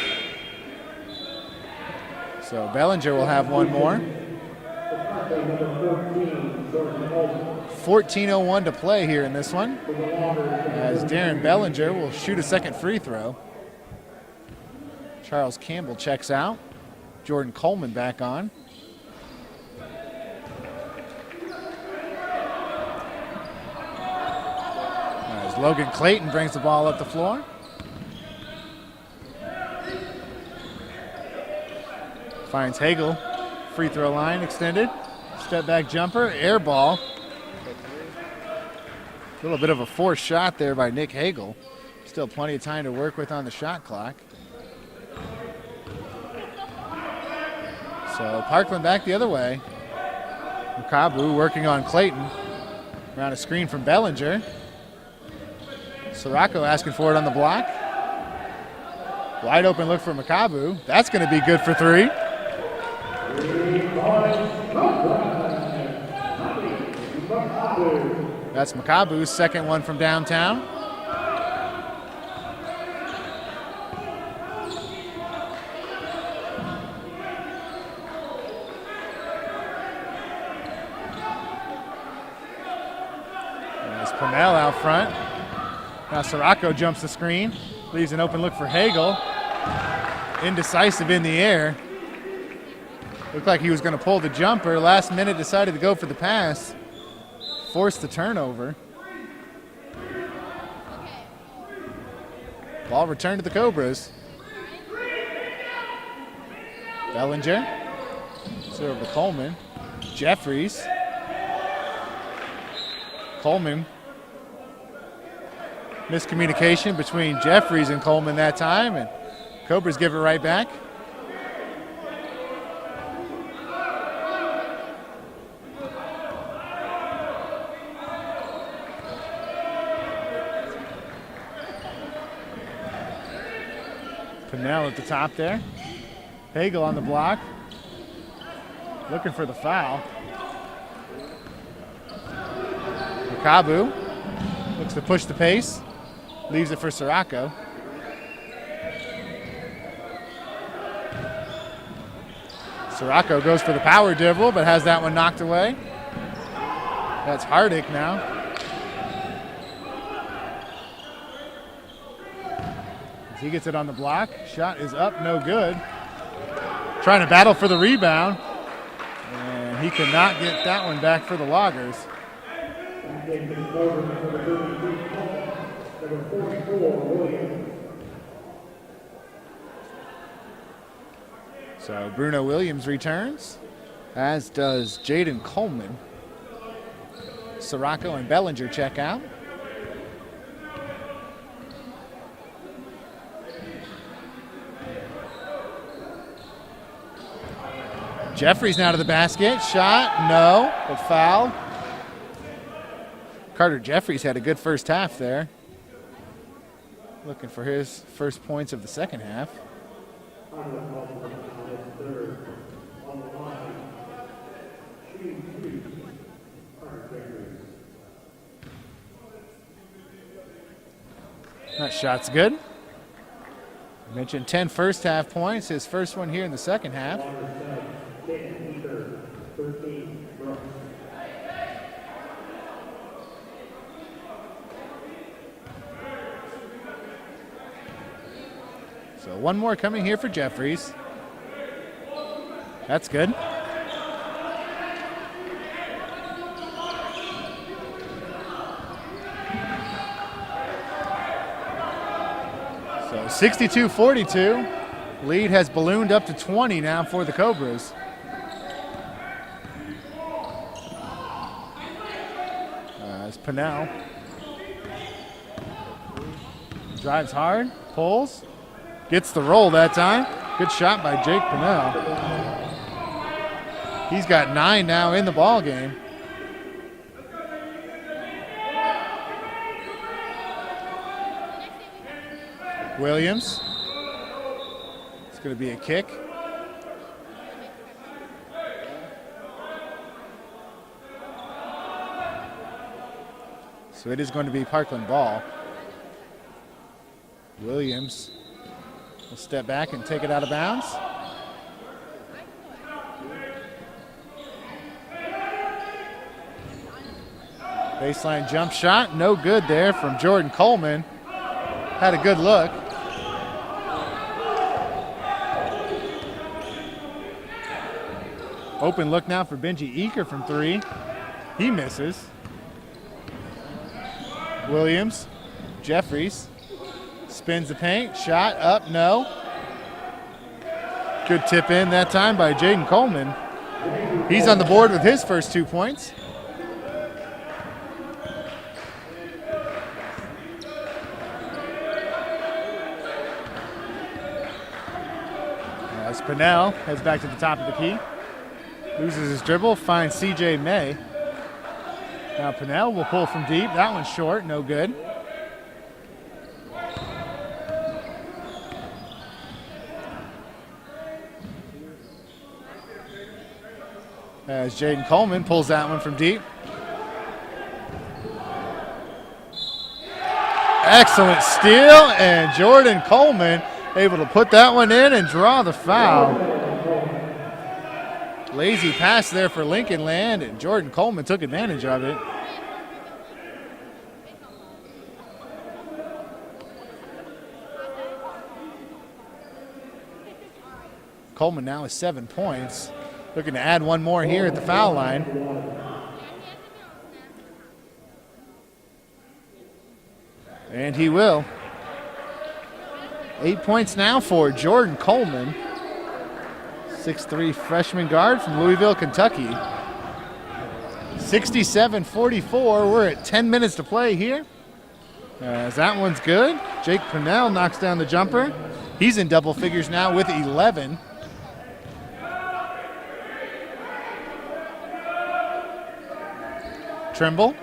So Bellinger will have one more. 14:01 to play here in this one, as Darren Bellinger will shoot a second free throw. Charles Campbell checks out. Jordan Coleman back on. As Logan Clayton brings the ball up the floor. Finds Hagel, free throw line extended. Step back jumper, air ball. A little bit of a forced shot there by Nick Hagel. Still plenty of time to work with on the shot clock. So Parkland back the other way. Makabu working on Clayton. Around a screen from Bellinger. Sirocco asking for it on the block. Wide open look for Makabu. That's going to be good for 3. That's Makabu's second one from downtown. There's Purnell out front. Now Sirocco jumps the screen, leaves an open look for Hagel. Indecisive in the air. Looked like he was going to pull the jumper. Last minute decided to go for the pass. Forced the turnover. Ball returned to the Cobras. Bellinger. Serve to Coleman. Jeffries. Coleman. Miscommunication between Jeffries and Coleman that time, and Cobras give it right back. Purnell at the top there. Hagel on the block. Looking for the foul. Makabu looks to push the pace. Leaves it for Sirocco. Sirocco goes for the power dribble, but has that one knocked away. That's Hardick now. As he gets it on the block. Shot is up, no good. Trying to battle for the rebound. And he cannot get that one back for the Loggers. So Bruno Williams returns, as does Jaden Coleman. Sirocco and Bellinger check out. Jeffries now to the basket. Shot, no, but foul. Carter Jeffries had a good first half there. Looking for his first points of the second half. That shot's good. I mentioned 10 first half points. His first one here in the second half. So one more coming here for Jeffries. That's good. So 62-42. Lead has ballooned up to 20 now for the Cobras. It's Pinnell. Drives hard, pulls, gets the roll that time. Good shot by Jake Pinnell. He's got 9 now in the ball game. Williams. It's going to be a kick. So it is going to be Parkland ball. Williams will step back and take it out of bounds. Baseline jump shot, no good there from Jordan Coleman. Had a good look. Open look now for Benji Eaker from 3. He misses. Williams, Jeffries, spins the paint, shot up, no. Good tip in that time by Jaden Coleman. He's on the board with his first 2 points. As Pinnell heads back to the top of the key. Loses his dribble, finds CJ May. Now Pinnell will pull from deep. That one's short, no good. As Jaden Coleman pulls that one from deep. Excellent steal, and Jordan Coleman able to put that one in and draw the foul. Lazy pass there for Lincoln Land, and Jordan Coleman took advantage of it. Coleman now has 7 points. Looking to add one more here at the foul line. And he will. 8 points now for Jordan Coleman. 6'3" freshman guard from Louisville, Kentucky. 67-44. We're at 10 minutes to play here. As that one's good. Jake Pinnell knocks down the jumper. He's in double figures now with 11. Trimble.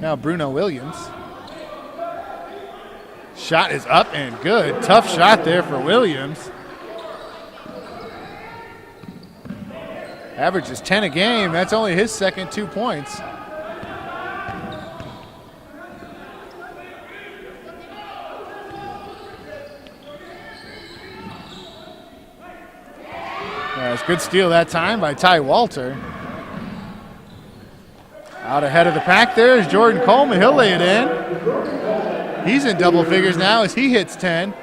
Now Bruno Williams. Shot is up and good. Tough shot there for Williams. Averages 10 a game. That's only his second 2 points. It's a good steal that time by Ty Walter. Out ahead of the pack there is Jordan Coleman. He'll lay it in. He's in double figures now as he hits 10.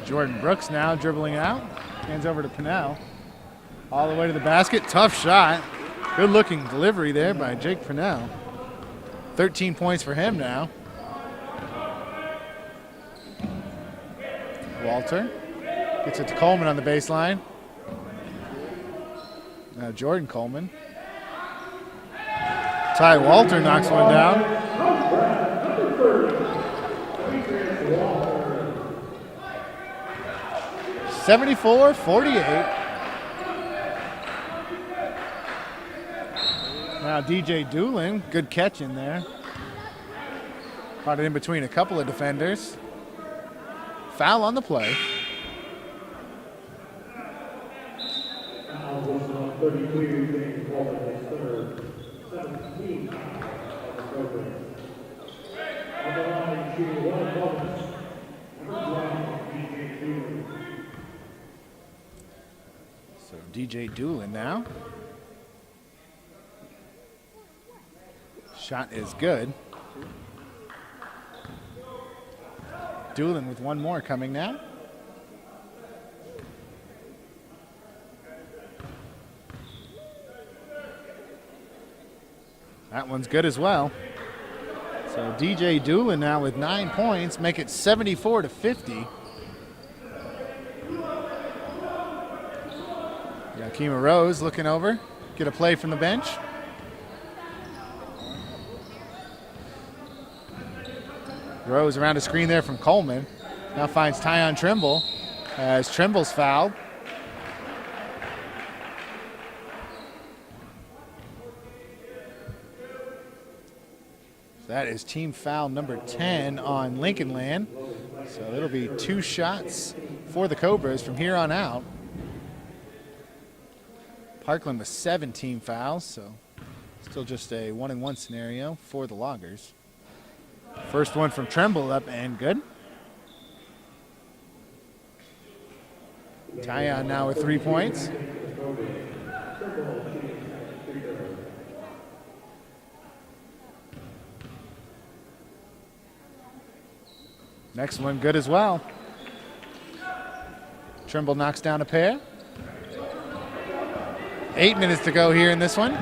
Jordan Brooks now dribbling out. Hands over to Pinnell. All the way to the basket. Tough shot. Good looking delivery there by Jake Pinnell. 13 points for him now. Walter gets it to Coleman on the baseline. Now Jordan Coleman. Ty Walter knocks one down. (74-48). Now DJ Doolin, good catch in there. Caught it in between a couple of defenders. Foul on the play. So DJ Doolin now. Shot is good. Doolin with one more coming now. That one's good as well. So DJ Doolin now with 9 points, make it 74-50. Yakima Rose looking over, get a play from the bench. Rose around a screen there from Coleman. Now finds Tyon Trimble as Trimble's fouled. That is team foul number 10 on Lincoln Land. So it'll be 2 shots for the Cobras from here on out. Parkland with 7 team fouls, so still just a 1-and-1 scenario for the Loggers. First one from Trimble up and good. Tyon now with 3 points. Next one good as well. Trimble knocks down a pair. 8 minutes to go here in this one.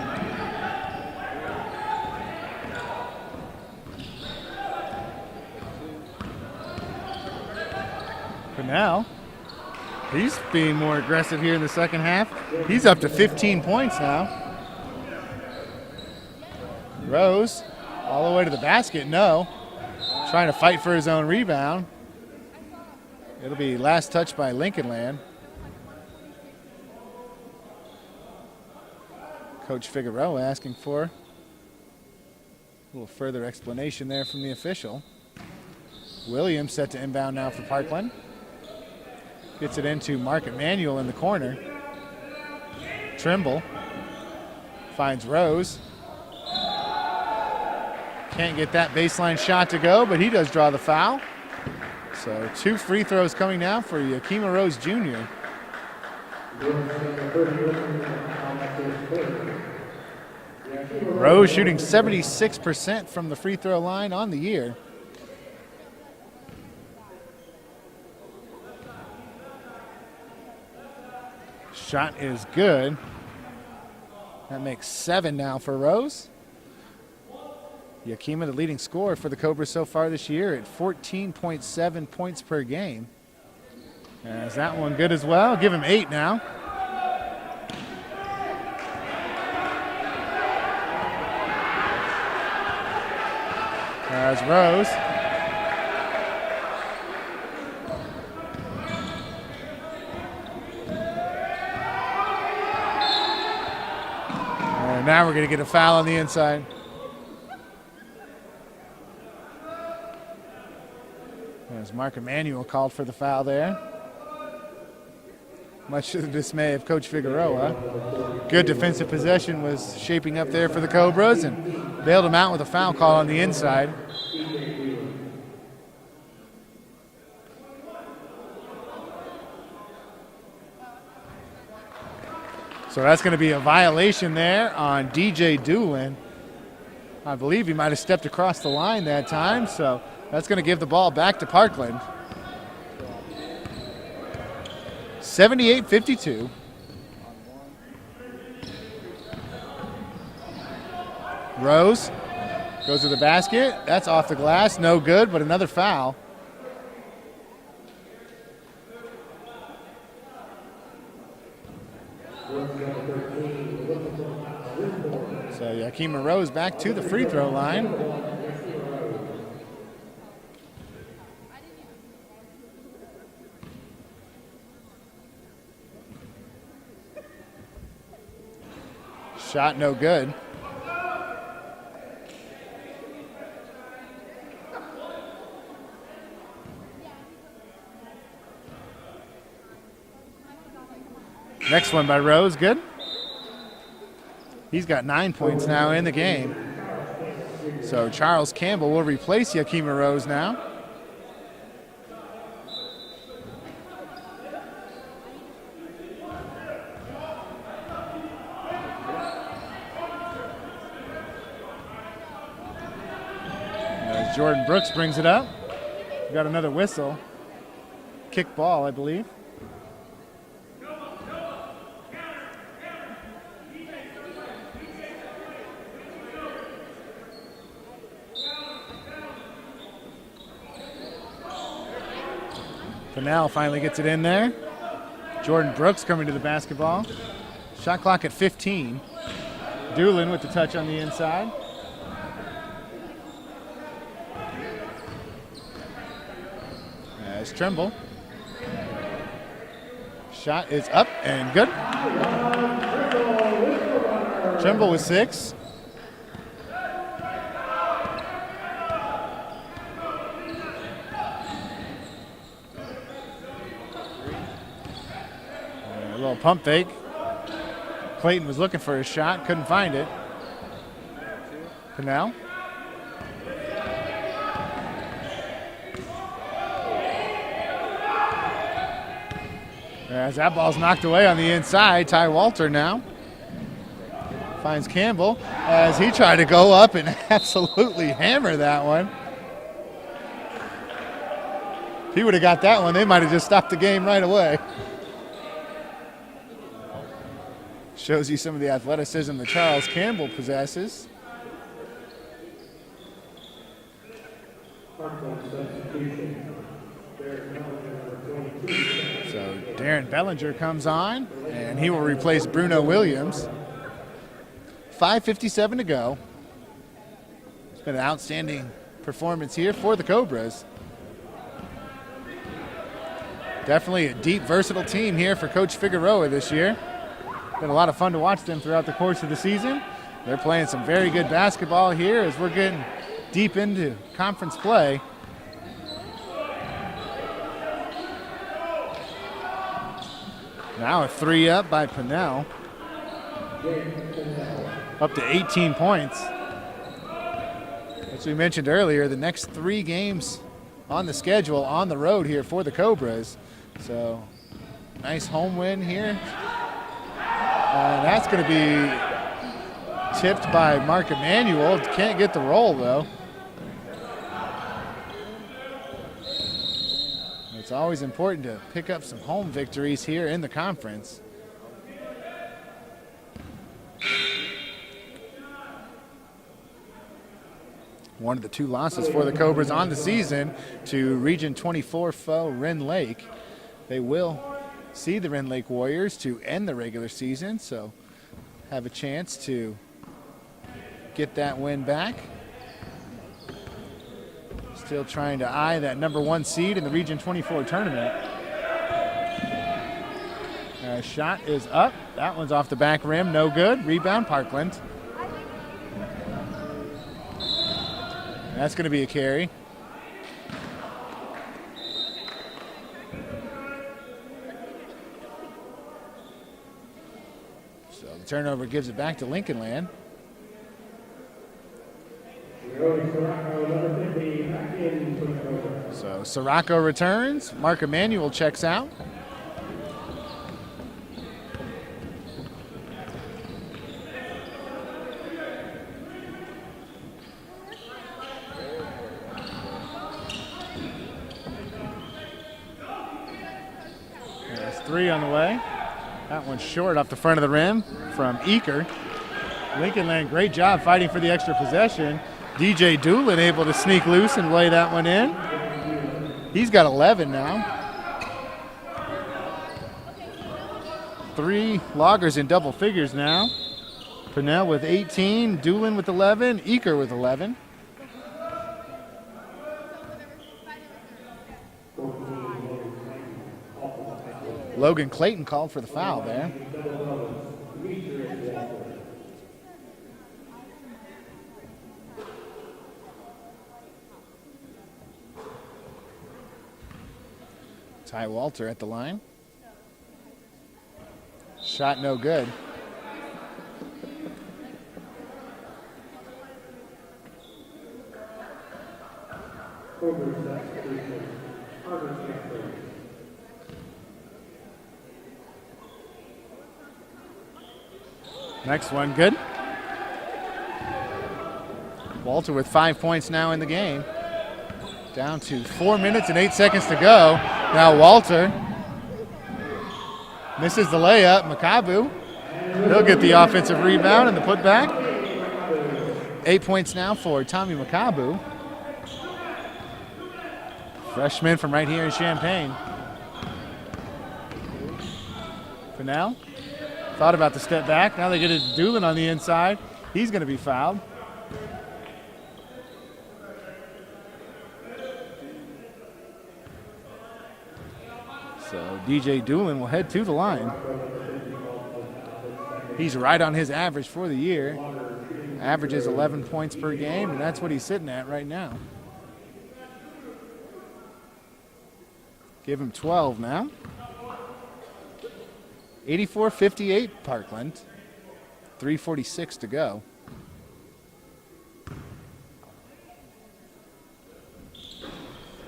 For now, he's being more aggressive here in the second half. He's up to 15 points now. Rose all the way to the basket, no. Trying to fight for his own rebound. It'll be last touch by Lincoln Land. Coach Figueroa asking for a little further explanation there from the official. Williams set to inbound now for Parkland. Gets it into Mark Emanuel in the corner. Trimble finds Rose. Can't get that baseline shot to go, but he does draw the foul. So 2 free throws coming now for Yakima Rose Jr. Rose shooting 76% from the free throw line on the year. Shot is good. That makes 7 now for Rose. Yakima, the leading scorer for the Cobras so far this year at 14.7 points per game. Is that one good as well? Give him 8 now. As Rose. And now we're going to get a foul on the inside. As Mark Emanuel called for the foul there. Much to the dismay of Coach Figueroa. Good defensive possession was shaping up there for the Cobras and bailed him out with a foul call on the inside. So that's going to be a violation there on DJ Doolin. I believe he might have stepped across the line that time, so that's going to give the ball back to Parkland. 78-52. Rose goes to the basket. That's off the glass. No good, but another foul. So Yakima Rose back to the free throw line. Shot no good. Next one by Rose, good. He's got 9 points now in the game. So Charles Campbell will replace Yakima Rose now. As Jordan Brooks brings it up. We got another whistle. Kick ball, I believe. Canal finally gets it in there. Jordan Brooks coming to the basketball. Shot clock at 15. Doolin with the touch on the inside. As Trimble. Shot is up and good. Trimble with 6. A little pump fake. Clayton was looking for his shot, couldn't find it. Canal. As that ball's knocked away on the inside, Ty Walter now finds Campbell as he tried to go up and absolutely hammer that one. If he would have got that one, they might have just stopped the game right away. Shows you some of the athleticism that Charles Campbell possesses. So Darren Bellinger comes on, and he will replace Bruno Williams. 5:57 to go. It's been an outstanding performance here for the Cobras. Definitely a deep, versatile team here for Coach Figueroa this year. Been a lot of fun to watch them throughout the course of the season. They're playing some very good basketball here as we're getting deep into conference play. Now a 3 up by Pinnell. Up to 18 points. As we mentioned earlier, the next 3 games on the schedule on the road here for the Cobras. So nice home win here. That's going to be tipped by Mark Emanuel. Can't get the roll, though. It's always important to pick up some home victories here in the conference. One of the 2 losses for the Cobras on the season to Region 24 foe Wren Lake. They will see the Wren Lake Warriors to end the regular season, so have a chance to get that win back. Still trying to eye that number 1 seed in the Region 24 tournament. Shot is up. That one's off the back rim, no good. Rebound, Parkland. That's going to be a carry. So the turnover gives it back to Lincoln Land. So Sirocco returns. Mark Emanuel checks out. There's 3 on the way. That one's short off the front of the rim from Eaker. Lincoln Land, great job fighting for the extra possession. DJ Doolin able to sneak loose and lay that one in. He's got 11 now. 3 loggers in double figures now. Pinnell with 18, Doolin with 11, Eaker with 11. Logan Clayton called for the foul there. Ty Walter at the line. Shot no good. Next one, good. Walter with 5 points now in the game. Down to 4 minutes and 8 seconds to go. Now Walter misses the layup. Makabu, he'll get the offensive rebound and the putback. 8 points now for Tommy Makabu. Freshman from right here in Champaign. Fennell thought about the step back. Now they get it to Doolin on the inside. He's going to be fouled. So DJ Doolin will head to the line. He's right on his average for the year. Averages 11 points per game, and that's what he's sitting at right now. Give him 12 now. 84-58 Parkland. 3:46 to go.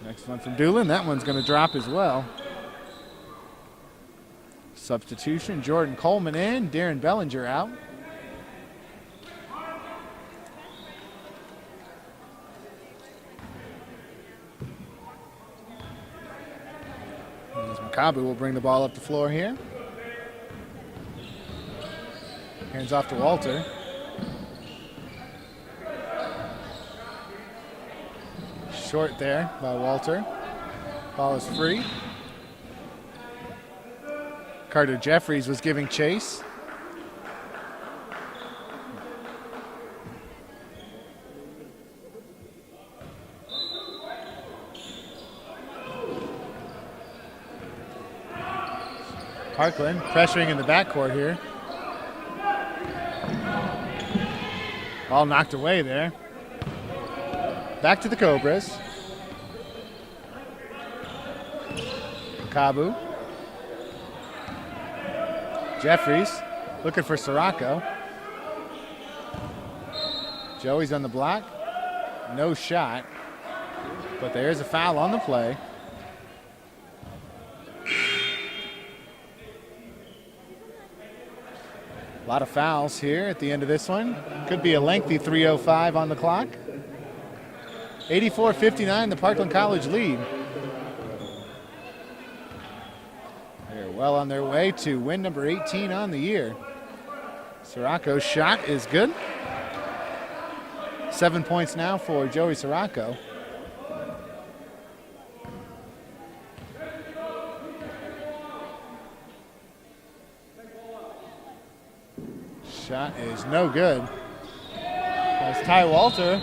Next one from Doolin. That one's going to drop as well. Substitution, Jordan Coleman in, Darren Bellinger out. Makabu will bring the ball up the floor here. Hands off to Walter. Short there by Walter. Ball is free. Carter Jeffries was giving chase. Parkland pressuring in the backcourt here. Ball knocked away there. Back to the Cobras. Kabu. Jeffries looking for Sirocco. Joey's on the block. No shot. But there's a foul on the play. A lot of fouls here at the end of this one. Could be a lengthy 3:05 on the clock. 84-59, the Parkland College lead. They're well on their way to win number 18 on the year. Sirocco's shot is good. 7 points now for Joey Sirocco. Shot is no good. That's Ty Walter.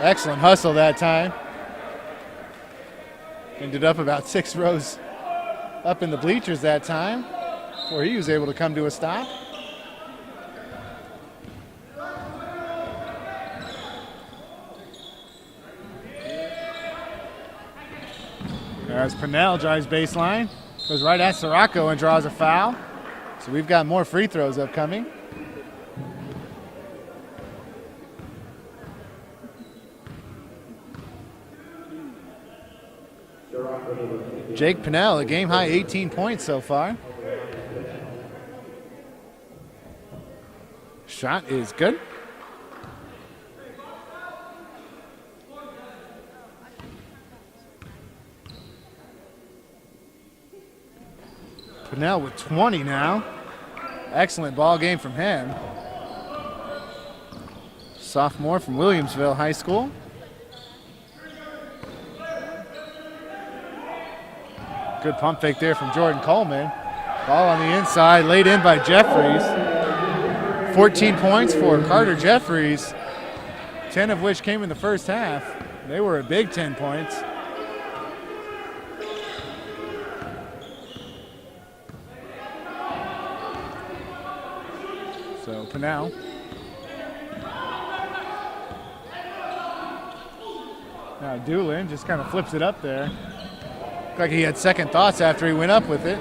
Excellent hustle that time. Ended up about 6 rows up in the bleachers that time before he was able to come to a stop. As Purnell drives baseline, goes right at Sirocco and draws a foul. So we've got more free throws upcoming. Jake Pennell, a game-high 18 points so far. Shot is good. Pennell with 20 now. Excellent ball game from him. Sophomore from Williamsville High School. Good pump fake there from Jordan Coleman. Ball on the inside, laid in by Jeffries. 14 points for Carter Jeffries, 10 of which came in the first half. They were a big 10 points. So Pennell. Now Doolin just kind of flips it up there. Looked like he had second thoughts after he went up with it.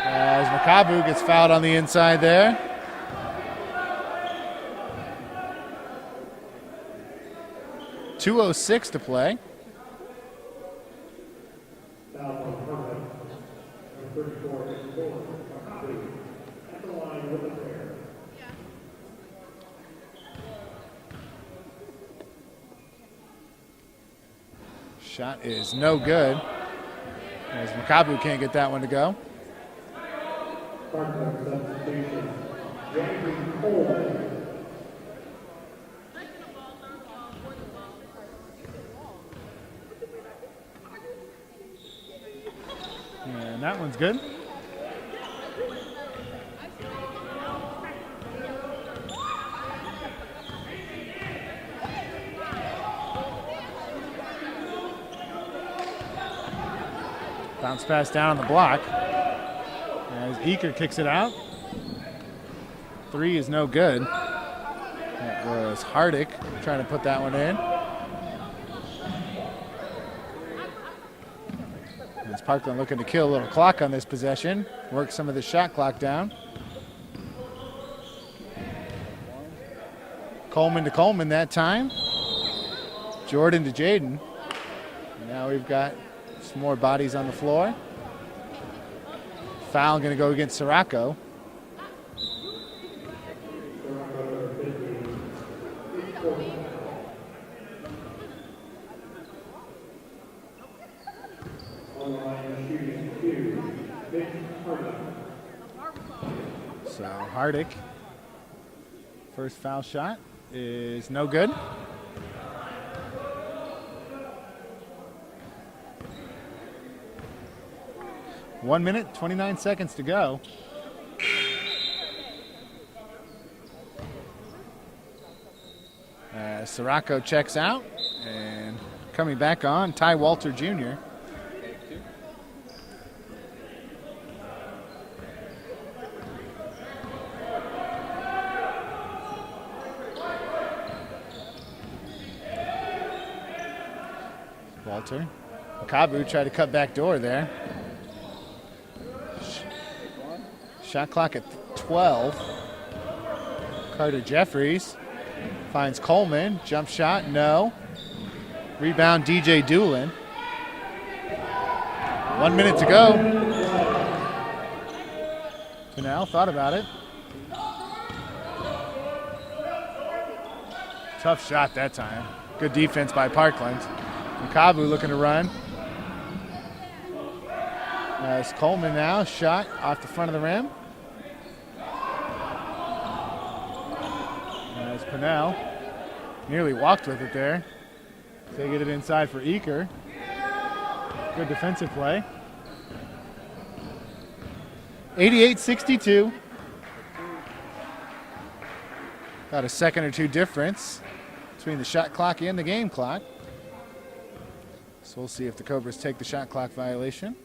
As Makabu gets fouled on the inside there. 2:06 to play. Shot is no good, as Makabu can't get that one to go. And that one's good. Bounce pass down on the block as Eaker kicks it out. 3 is no good. That was Hardick trying to put that one in. As Parkland looking to kill a little clock on this possession, work some of the shot clock down. Coleman to Coleman that time. Jordan to Jaden. Now we've got some more bodies on the floor. Foul going to go against Sirocco. So Hardick, first foul shot is no good. One minute, 29 seconds to go. Sirocco checks out, and coming back on, Ty Walter Jr. Walter. Makabu tried to cut back door there. Shot clock at 12. Carter Jeffries finds Coleman. Jump shot, no. Rebound, DJ Doolin. 1 minute to go. Pinnell thought about it. Tough shot that time. Good defense by Parkland. Makabu looking to run. As Coleman now, shot off the front of the rim. As Pinnell nearly walked with it there. They get it inside for Eaker. Good defensive play. 88-62. About a second or two difference between the shot clock and the game clock. So we'll see if the Cobras take the shot clock violation.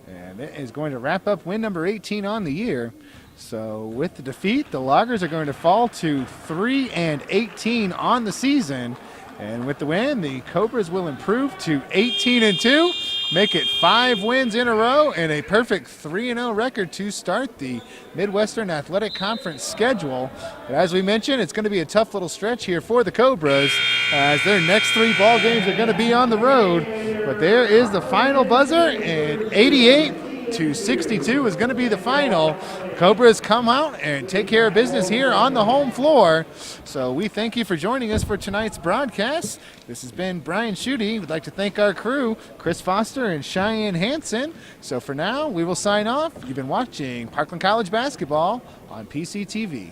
And it is going to wrap up win number 18 on the year. So with the defeat, the Loggers are going to fall to 3-18 on the season. And with the win, the Cobras will improve to 18-2, make it 5 wins in a row, and a perfect 3-0 record to start the Midwestern Athletic Conference schedule. But as we mentioned, it's going to be a tough little stretch here for the Cobras, as their next 3 ball games are going to be on the road. But there is the final buzzer, and 88-62 is going to be the final. Cobras come out and take care of business here on the home floor. So we thank you for joining us for tonight's broadcast. This has been Brian Schutte. We'd like to thank our crew, Chris Foster and Cheyenne Hansen. So for now, we will sign off. You've been watching Parkland College basketball on PCTV.